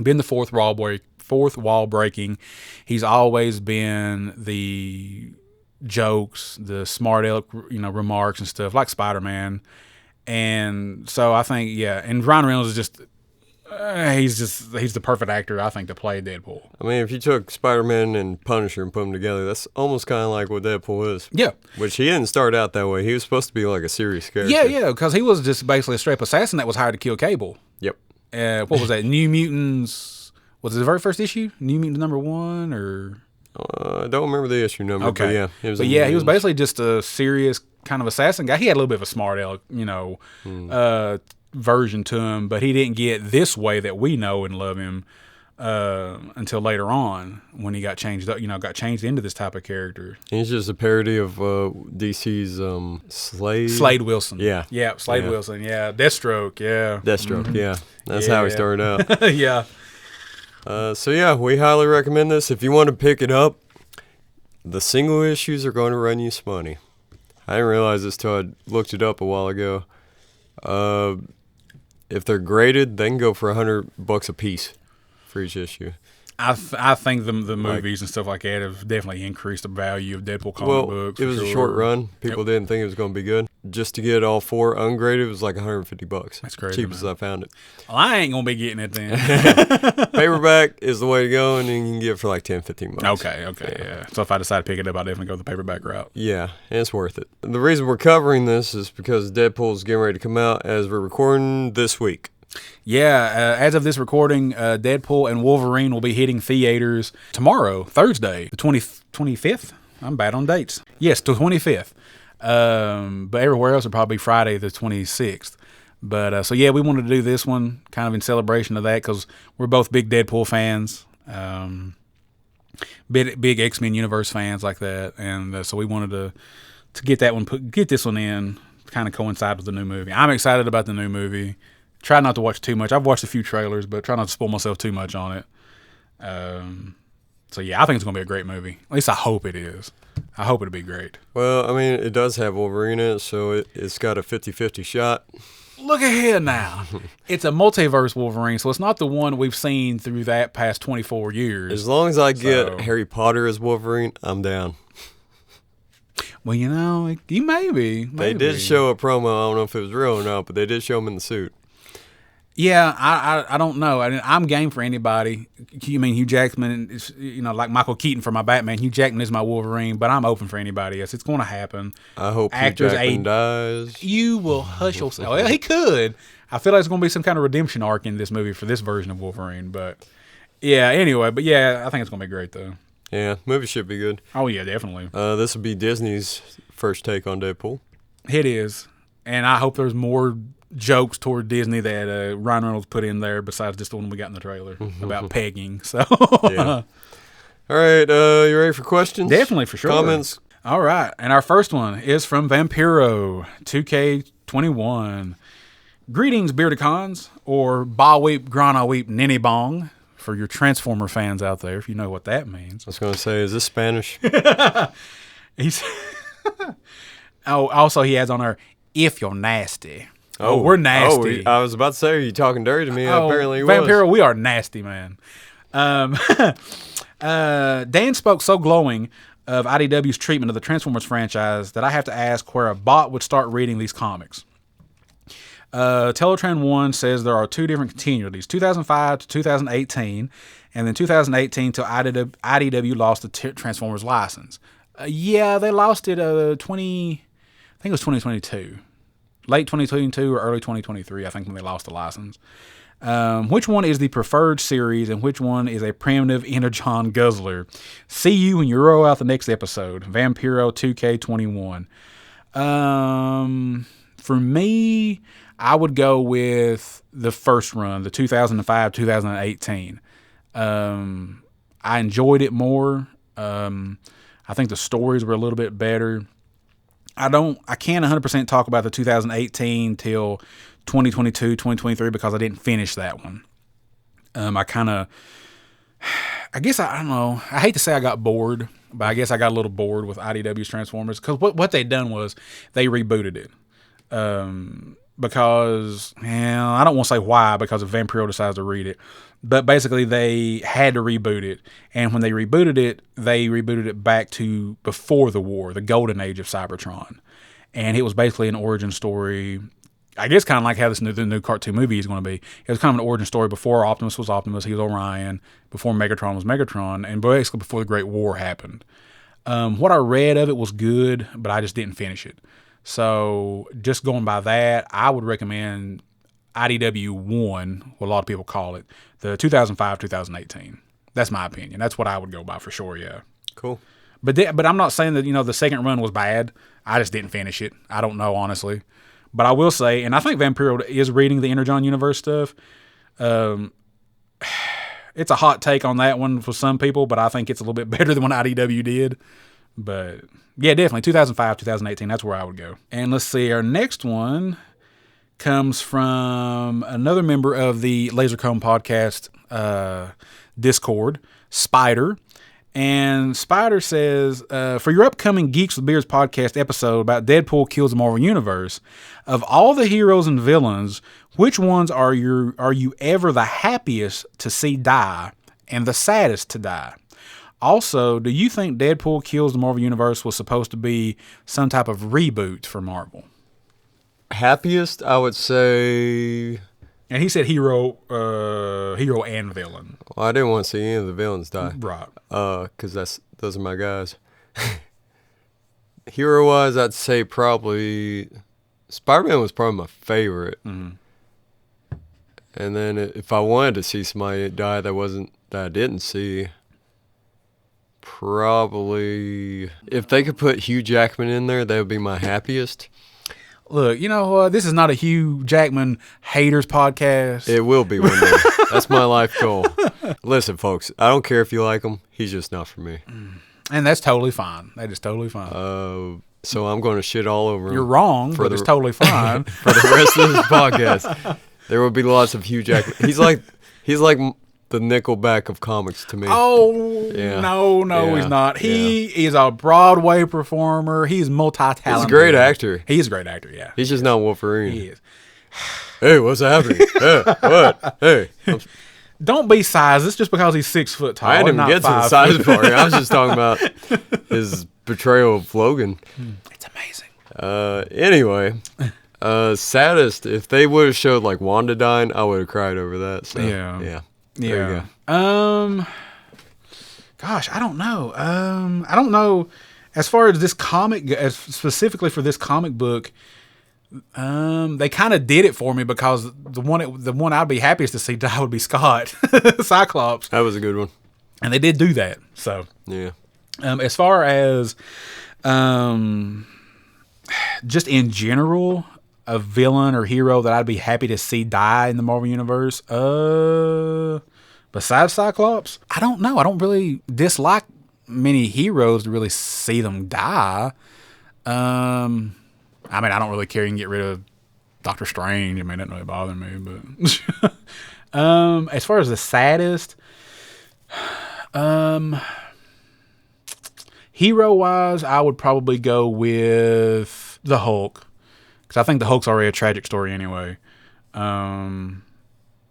been the fourth wall breaking. He's always been the jokes, the smart aleck, remarks and stuff like Spider-Man. And so I think, yeah, and Ryan Reynolds is just he's the perfect actor, I think, to play Deadpool. I mean, if you took Spider-Man and Punisher and put them together, that's almost kind of like what Deadpool is. Yeah. Which he didn't start out that way. He was supposed to be like a serious character. Yeah, because he was just basically a straight up assassin that was hired to kill Cable. Yep. What was that? New Mutants, was it the very first issue? New Mutants #1 or? I don't remember the issue number, Okay. but yeah. He was basically just a serious kind of assassin guy. He had a little bit of a smart aleck, version to him, but he didn't get this way that we know and love him until later on when he got changed up, got changed into this type of character. He's just a parody of DC's Slade. Slade Wilson. Yeah. Yeah, Slade Wilson. Yeah. Deathstroke. Yeah. Deathstroke, yeah. That's how he started out. Yeah. So yeah, we highly recommend this. If you want to pick it up, the single issues are going to run you some money. I didn't realize this till I looked it up a while ago. If they're graded, they can go for $100 a piece for each issue. I think the movies and stuff like that have definitely increased the value of Deadpool comic books. It was a short run. People didn't think it was going to be good. Just to get all four ungraded, it was like $150. That's crazy. Cheapest I found it. Well, I ain't gonna be getting it then. Paperback is the way to go, and then you can get it for like $10-15. Okay, yeah. So if I decide to pick it up, I'll definitely go the paperback route. Yeah, and it's worth it. The reason we're covering this is because Deadpool's getting ready to come out as we're recording this week. Yeah, as of this recording, Deadpool and Wolverine will be hitting theaters tomorrow, Thursday, the 25th. I'm bad on dates. Yes, the 25th. But everywhere else will probably be Friday, the 26th. But so yeah, we wanted to do this one kind of in celebration of that because we're both big Deadpool fans, big X-Men universe fans like that, and so we wanted to get that one, get this one in, kind of coincide with the new movie. I'm excited about the new movie. Try not to watch too much. I've watched a few trailers, but try not to spoil myself too much on it. So yeah, I think it's gonna be a great movie. At least I hope it is. I hope it'll be great. Well, I mean, it does have Wolverine in it, so it's got a 50-50 shot. Look ahead now. It's a multiverse Wolverine, so it's not the one we've seen through that past 24 years. As long as I get Harry Potter as Wolverine, I'm down. Well, you may be. They did show a promo. I don't know if it was real or not, but they did show him in the suit. Yeah, I don't know. I'm game for anybody. You mean Hugh Jackman is, like Michael Keaton for my Batman. Hugh Jackman is my Wolverine, but I'm open for anybody else. It's going to happen. I hope Hugh Jackman dies. You will hush yourself. Well, he could. I feel like there's going to be some kind of redemption arc in this movie for this version of Wolverine. But yeah, anyway. But yeah, I think it's going to be great, though. Yeah, movie should be good. Oh, yeah, definitely. This would be Disney's first take on Deadpool. It is. And I hope there's more jokes toward Disney that Ryan Reynolds put in there besides just the one we got in the trailer about pegging. So, yeah. All right, you ready for questions? Definitely, for sure. Comments? All right, and our first one is from Vampiro 2K21. Greetings, Beardicons, or Ba Weep, Grana Weep, Ninny Bong, for your Transformer fans out there, if you know what that means. I was going to say, is this Spanish? He's also he has on there, if you're nasty. Oh, we're nasty. I was about to say, are you talking dirty to me? Apparently you Vampiro, we are nasty, man. Dan spoke so glowing of IDW's treatment of the Transformers franchise that I have to ask where a bot would start reading these comics. Teletran 1 says there are two different continuities, 2005 to 2018, and then 2018 till IDW lost the Transformers license. Yeah, they lost it I think it was 2022. Late 2022 or early 2023, I think, when they lost the license. Which one is the preferred series and which one is a primitive Energon guzzler? See you when you roll out the next episode. Vampiro 2K21. For me, I would go with the first run, the 2005-2018. I enjoyed it more. I think the stories were a little bit better. I can't 100% talk about the 2018 till 2022, 2023 because I didn't finish that one. I guess I don't know. I hate to say I got bored, but I guess I got a little bored with IDW's Transformers because what they'd done was they rebooted it. Because, I don't want to say why, because if Vampiro decides to read it, but basically they had to reboot it. And when they rebooted it back to before the war, the golden age of Cybertron. And it was basically an origin story, I guess kind of like how the new cartoon movie is going to be. It was kind of an origin story before Optimus was Optimus, he was Orion, before Megatron was Megatron, and basically before the Great War happened. What I read of it was good, but I just didn't finish it. So just going by that, I would recommend IDW 1, what a lot of people call it, the 2005-2018. That's my opinion. That's what I would go by for sure, yeah. Cool. But I'm not saying that, the second run was bad. I just didn't finish it. I don't know, honestly. But I will say, and I think Vampiro is reading the Energon Universe stuff. It's a hot take on that one for some people, but I think it's a little bit better than what IDW did. But yeah, definitely 2005, 2018. That's where I would go. And let's see, our next one comes from another member of the Lasercomb podcast Discord, Spider. And Spider says, for your upcoming Geeks with Beards podcast episode about Deadpool kills the Marvel Universe, of all the heroes and villains, which ones are you ever the happiest to see die and the saddest to die? Also, do you think Deadpool kills the Marvel Universe was supposed to be some type of reboot for Marvel? Happiest, I would say. And he said hero and villain. Well, I didn't want to see any of the villains die. Right. Because those are my guys. Hero-wise, I'd say probably Spider-Man was probably my favorite. Mm-hmm. And then if I wanted to see somebody die that I didn't see, probably if they could put Hugh Jackman in there, that would be my happiest. Look, this is not a Hugh Jackman haters podcast. It will be one day. That's my life goal. Listen, folks, I don't care if you like him. He's just not for me. And that's totally fine. That is totally fine. So I'm going to shit all over him. You're wrong, but it's totally fine. For the rest of this podcast, there will be lots of Hugh Jackman. He's like the Nickelback of comics to me. Oh, yeah. No, yeah. He's not. He is a Broadway performer. He's multi-talented. He's a great actor. He's a great actor, yeah. He's just not Wolverine. He is. Hey, what's happening? Hey, what? Hey. Don't be sized just because he's 6 foot tall. I didn't even get to the size part. I was just talking about his portrayal of Logan. It's amazing. Anyway, saddest, if they would have showed like Wanda dying, I would have cried over that. So, yeah. There you go. Gosh, I don't know. I don't know. As far as this comic, as specifically for this comic book, they kind of did it for me because the one I'd be happiest to see die would be Scott, Cyclops. That was a good one, and they did do that. So yeah. As far as just in general, a villain or hero that I'd be happy to see die in the Marvel Universe, besides Cyclops, I don't know. I don't really dislike many heroes to really see them die. I mean, I don't really care. You can get rid of Doctor Strange. I mean, that doesn't really bother me. But as far as the saddest, hero-wise, I would probably go with the Hulk. Because I think the Hulk's already a tragic story anyway.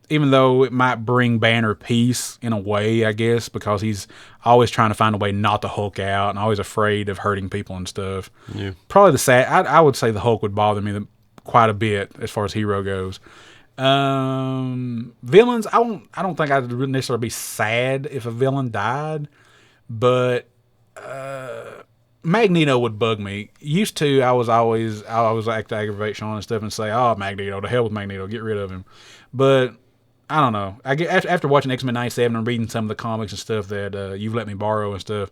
Even though it might bring Banner peace in a way, I guess, because he's always trying to find a way not to Hulk out and always afraid of hurting people and stuff. Yeah. Probably I would say the Hulk would bother me quite a bit as far as hero goes. Villains, I don't think I'd necessarily be sad if a villain died, but Magneto would bug me. Used to, I was act to aggravate Sean and stuff and say, "Oh, Magneto, to hell with Magneto, get rid of him." But I don't know. I get after watching X-Men 97 and reading some of the comics and stuff that you've let me borrow and stuff.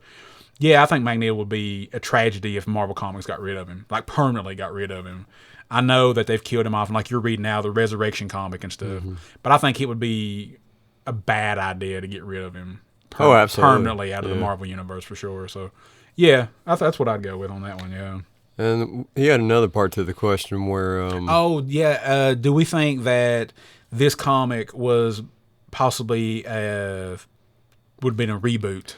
Yeah, I think Magneto would be a tragedy if Marvel Comics got rid of him, like permanently got rid of him. I know that they've killed him off, and like you're reading now the Resurrection comic and stuff. Mm-hmm. But I think it would be a bad idea to get rid of him absolutely. permanently out of the Marvel universe for sure. So, yeah, that's what I'd go with on that one. Yeah. And he had another part to the question where. Do we think that this comic was possibly would have been a reboot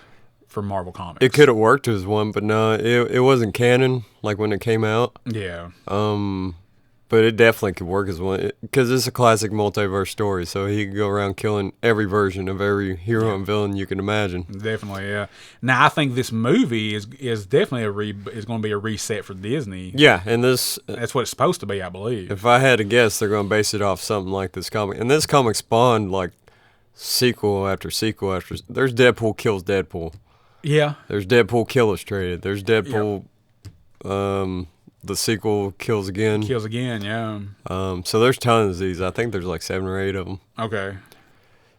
for Marvel Comics? It could have worked as one, but no, it wasn't canon like when it came out. Yeah. But it definitely could work as one because it's a classic multiverse story. So he could go around killing every version of every hero and villain you can imagine. Definitely, yeah. Now I think this movie is definitely is going to be a reset for Disney. Yeah, and That's what it's supposed to be, I believe. if I had to guess, they're going to base it off something like this comic. And this comic spawned like sequel after sequel after. There's Deadpool kills Deadpool. Yeah. There's Deadpool Kill Illustrated. There's Deadpool. The sequel Kills Again. Kills Again, yeah. So there's tons of these. I think there's like 7 or 8 of them. Okay.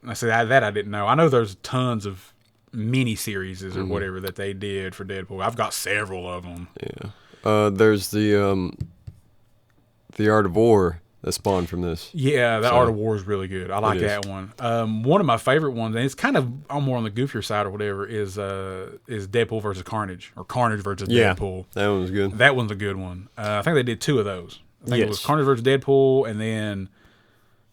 I see that I didn't know. I know there's tons of mini series or whatever that they did for Deadpool. I've got several of them. Yeah. There's the Art of War that spawned from this. Yeah, the Art of War is really good. I like that one. One of my favorite ones, and it's kind of more on the goofier side or whatever, is Deadpool versus Carnage or Carnage versus Deadpool. That one was good. That one's a good one. I think they did 2 of those. I think it was Carnage versus Deadpool, and then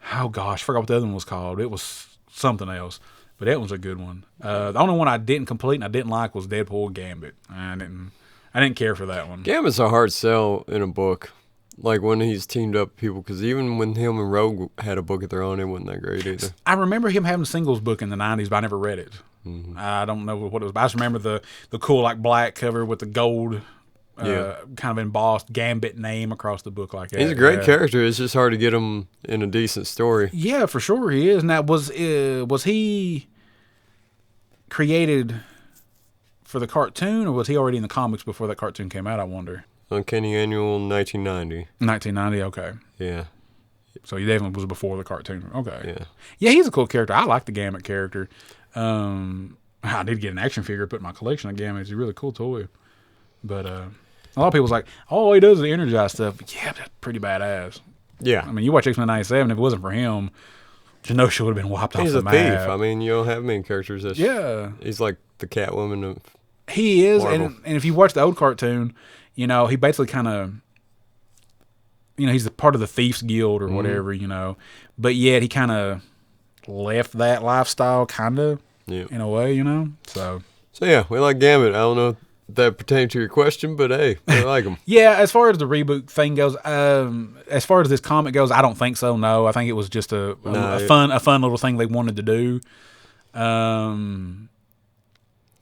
I forgot what the other one was called. It was something else, but that one's a good one. The only one I didn't complete and I didn't like was Deadpool Gambit. I didn't care for that one. Gambit's a hard sell in a book. Like when he's teamed up with people, because even when him and Rogue had a book of their own, it wasn't that great either. I remember him having a singles book in the 90s, but I never read it. Mm-hmm. I don't know what it was, but I just remember the cool like black cover with the gold kind of embossed Gambit name across the book like that. He's a great character. It's just hard to get him in a decent story. Yeah, for sure he is. Now, was he created for the cartoon, or was he already in the comics before that cartoon came out, I wonder? Uncanny Annual 1990. 1990, okay. Yeah. So he definitely was before the cartoon. Okay. Yeah. Yeah, he's a cool character. I like the Gambit character. I did get an action figure put in my collection of Gambit. It's a really cool toy. But a lot of people's like, all he does is energize stuff. Yeah, that's pretty badass. Yeah. I mean, you watch X-Men 97, if it wasn't for him, Genosha would have been wiped off the map. He's a thief. I mean, you don't have many characters that... Yeah. He's like the Catwoman of... He is, Marvel. and if you watch the old cartoon... You know, he basically kind of, he's a part of the Thieves Guild or whatever, But yet he kind of left that lifestyle kind of in a way, So yeah, we like Gambit. I don't know if that pertains to your question, but hey, we like him. Yeah, as far as the reboot thing goes, as far as this comic goes, I don't think so, no. I think it was just a fun little thing they wanted to do.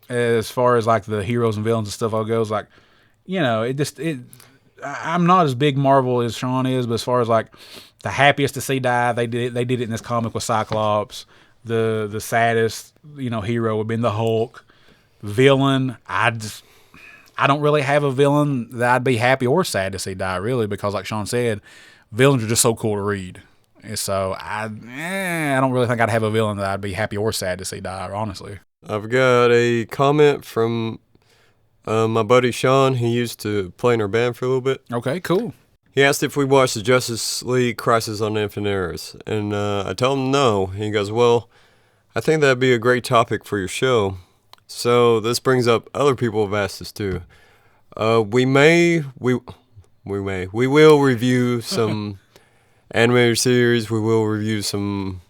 As far as like the heroes and villains and stuff all goes, like, I'm not as big Marvel as Sean is, but as far as like the happiest to see die, they did it in this comic with Cyclops. The saddest, hero would have been the Hulk. Villain, I don't really have a villain that I'd be happy or sad to see die, really, because like Sean said, villains are just so cool to read. And so I don't really think I'd have a villain that I'd be happy or sad to see die, honestly. I've got a comment from my buddy Sean. He used to play in our band for a little bit. Okay, cool. He asked if we watched the Justice League Crisis on Infinite Earths, and I told him no. He goes, well, I think that'd be a great topic for your show. So this brings up other people have asked us too. We will review some animated series. We will review some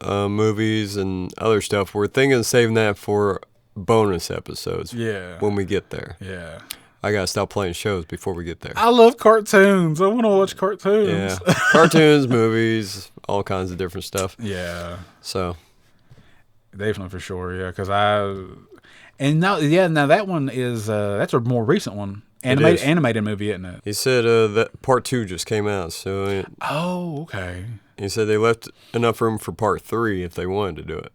movies and other stuff. We're thinking of saving that for bonus episodes. Yeah. When we get there. Yeah. I gotta stop playing shows before we get there. I love cartoons. I want to watch cartoons. Yeah. Cartoons, movies, all kinds of different stuff. Yeah. So. Definitely for sure. Yeah. Because now that one is, that's a more recent one. Animated movie, isn't it? He said that part 2 just came out. So. Oh, okay. He said they left enough room for part 3 if they wanted to do it.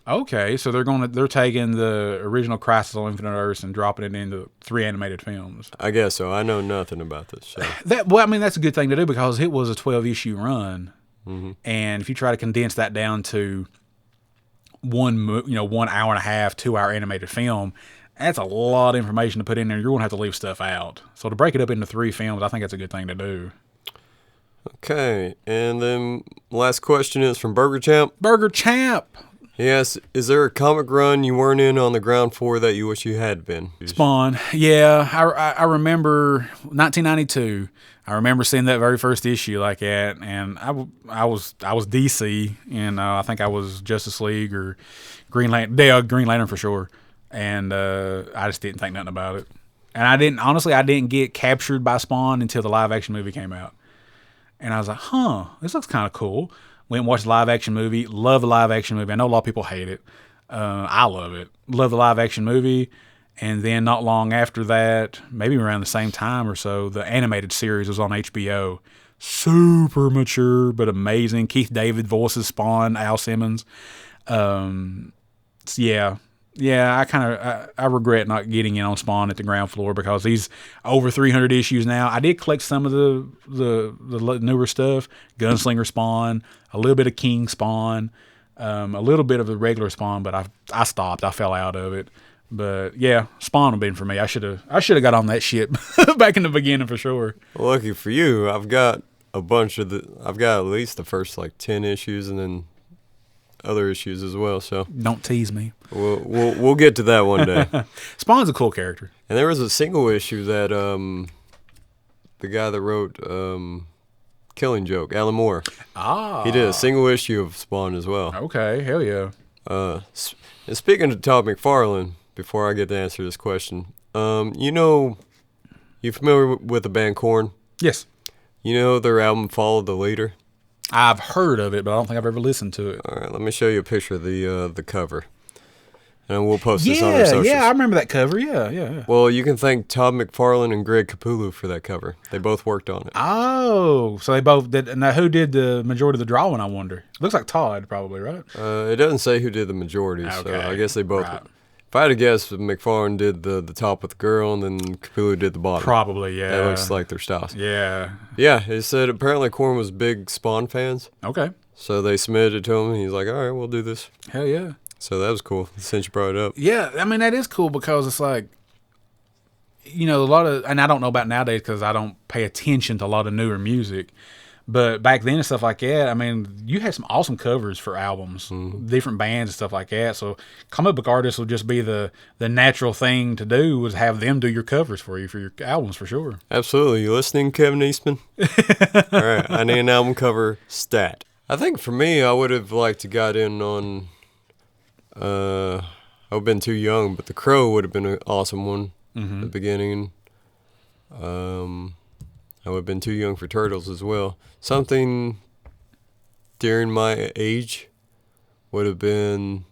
Okay, so they're taking the original Crisis on Infinite Earths and dropping it into 3 animated films. I guess so. I know nothing about this show. That's a good thing to do because it was a 12-issue run, and if you try to condense that down to 1 hour and a half, 2-hour animated film, that's a lot of information to put in there. You're gonna have to leave stuff out. So to break it up into 3 films, I think that's a good thing to do. Okay, and then last question is from Burger Champ. Burger Champ. Yes. Is there a comic run you weren't in on the ground floor that you wish you had been? Spawn. Yeah, I remember 1992. I remember seeing that very first issue like that, and I was DC, and I think I was Justice League or Green Lantern. Green Lantern for sure. And I just didn't think nothing about it. And I didn't get captured by Spawn until the live action movie came out. And I was like, this looks kind of cool. Went and watched the live action movie. Love the live action movie. I know a lot of people hate it. I love it. Love the live action movie. And then not long after that, maybe around the same time or so, the animated series was on HBO. Super mature, but amazing. Keith David voices Spawn, Al Simmons. Yeah, I regret not getting in on Spawn at the ground floor because he's over 300 issues now. I did collect some of the newer stuff, Gunslinger Spawn, a little bit of King Spawn, a little bit of the regular Spawn, but I stopped. I fell out of it. But yeah, Spawn would have been for me. I should have got on that shit back in the beginning for sure. Well, lucky for you, I've got at least the first like 10 issues and then other issues as well. So don't tease me. We'll get to that one day. Spawn's a cool character. And there was a single issue that the guy that wrote Killing Joke, Alan Moore. He did a single issue of Spawn as well. Okay, hell yeah. And speaking of Todd McFarlane, before I get to answer this question, you familiar with the band Korn? Yes. You know their album Follow the Leader? I've heard of it, but I don't think I've ever listened to it. All right, let me show you a picture of the cover. And we'll post this on our socials. Yeah, I remember that cover. Yeah. Well, you can thank Todd McFarlane and Greg Capullo for that cover. They both worked on it. Oh, so they both did. Now, who did the majority of the drawing, I wonder? Looks like Todd, probably, right? It doesn't say who did the majority, so I guess they both. Right. If I had to guess, McFarlane did the top with the girl, and then Capullo did the bottom. Probably, yeah. That looks like their styles. Yeah. Yeah, it said apparently Korn was big Spawn fans. Okay. So they submitted it to him, and he's like, all right, we'll do this. Hell yeah. So that was cool, since you brought it up. Yeah, I mean, that is cool because it's like, a lot of, and I don't know about nowadays because I don't pay attention to a lot of newer music, but back then and stuff like that, I mean, you had some awesome covers for albums, different bands and stuff like that. So comic book artists will just be the natural thing to do was have them do your covers for you for your albums for sure. Absolutely. You listening, Kevin Eastman? All right, I need an album cover stat. I think for me, I would have liked to got in on... I would have been too young, but The Crow would have been an awesome one at the beginning. I would have been too young for Turtles as well. Something during my age would have been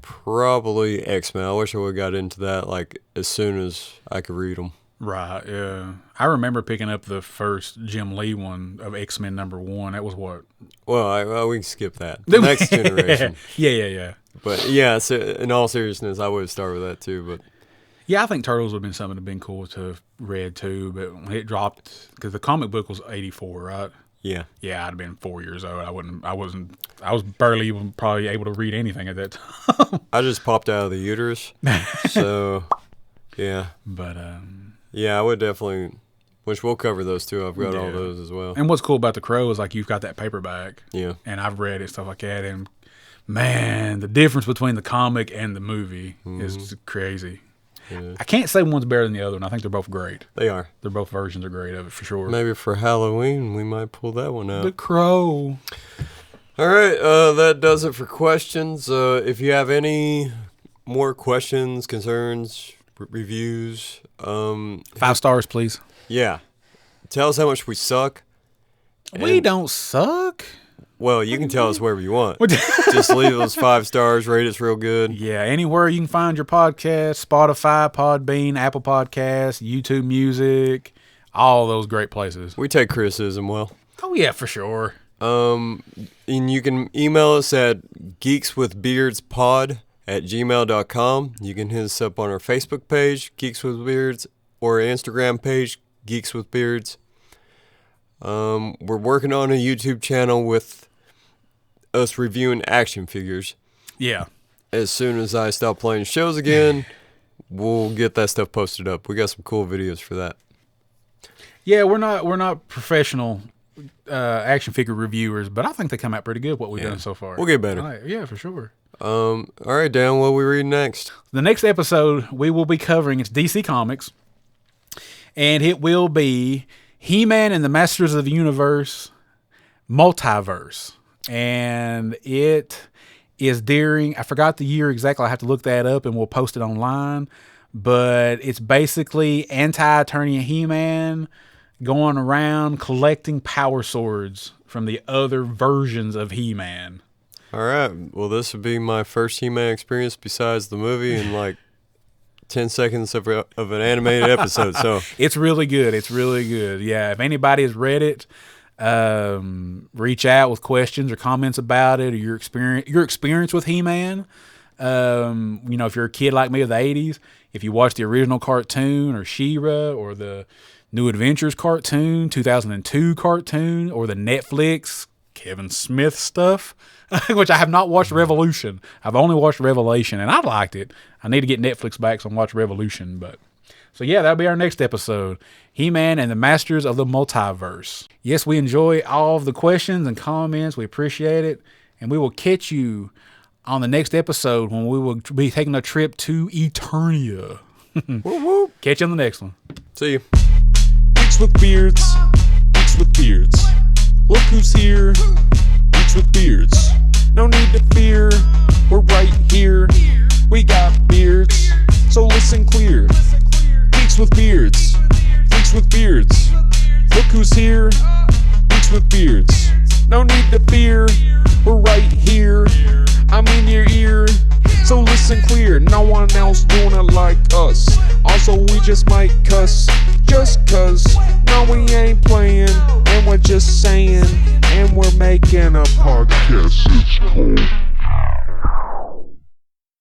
probably X-Men. I wish I would have got into that like as soon as I could read them. Right, yeah. I remember picking up the first Jim Lee one of X-Men #1. That was what? Well, we can skip that. The Next Generation. Yeah. But yeah, so in all seriousness, I would start with that too. But yeah, I think Turtles would have been something that would have been cool to have read too. But when it dropped, because the comic book was 84, right? Yeah. Yeah, I'd have been 4 years old. I was barely even probably able to read anything at that time. I just popped out of the uterus. So, yeah. But, yeah, I would definitely, which we'll cover those too. I've got all those as well. And what's cool about The Crow is like you've got that paperback. Yeah. And I've read it, stuff like that. And man, the difference between the comic and the movie is crazy. Yeah. I can't say one's better than the other, and I think they're both great. They are. They're both versions are great of it for sure. Maybe for Halloween, we might pull that one out. The Crow. All right, that does it for questions. If you have any more questions, concerns, reviews, 5 stars, please. Yeah. Tell us how much we suck. We don't suck. Well, you can tell us wherever you want. Just leave us 5 stars, rate us real good. Yeah, anywhere you can find your podcast, Spotify, Podbean, Apple Podcasts, YouTube Music, all those great places. We take criticism well. Oh, yeah, for sure. And you can email us at geekswithbeardspod@gmail.com. You can hit us up on our Facebook page, Geeks with Beards, or our Instagram page, Geeks with Beards. We're working on a YouTube channel with us reviewing action figures. Yeah. As soon as I stop playing shows again, we'll get that stuff posted up. We got some cool videos for that. Yeah, we're not professional action figure reviewers, but I think they come out pretty good what we've done so far. We'll get better. Yeah, for sure. All right, Dan, what we read next? The next episode we will be covering, it's DC Comics, and it will be He-Man and the Masters of the Universe Multiverse. And it is during, I forgot the year exactly, I have to look that up and we'll post it online, but it's basically anti-Eternia He-Man going around collecting power swords from the other versions of He-Man. All right. Well, this would be my first He-Man experience besides the movie in like 10 seconds of an animated episode. So it's really good. It's really good. Yeah. If anybody has read it, reach out with questions or comments about it or your experience with He-Man. If you're a kid like me of the 80s, if you watched the original cartoon or She-Ra or the New Adventures cartoon, 2002 cartoon, or the Netflix Kevin Smith stuff, which I have not watched Revolution. I've only watched Revelation, and I liked it. I need to get Netflix back so I can watch Revolution. So yeah, that'll be our next episode. He-Man and the Masters of the Multiverse. Yes, we enjoy all of the questions and comments. We appreciate it. And we will catch you on the next episode when we will be taking a trip to Eternia. Whoop, whoop. Catch you on the next one. See you. Geeks with beards. Geeks with beards. Look who's here. Geeks with beards. No need to fear. We're right here. We got beards. So listen clear. Geeks with beards. Geeks with beards. Look who's here. Geeks with beards. No need to fear. We're right here. I'm in your ear. So listen clear. No one else doing it like us. Also, we just might cuss. Just cause. No, we ain't playing. And we're just saying. And we're making a podcast. It's cool.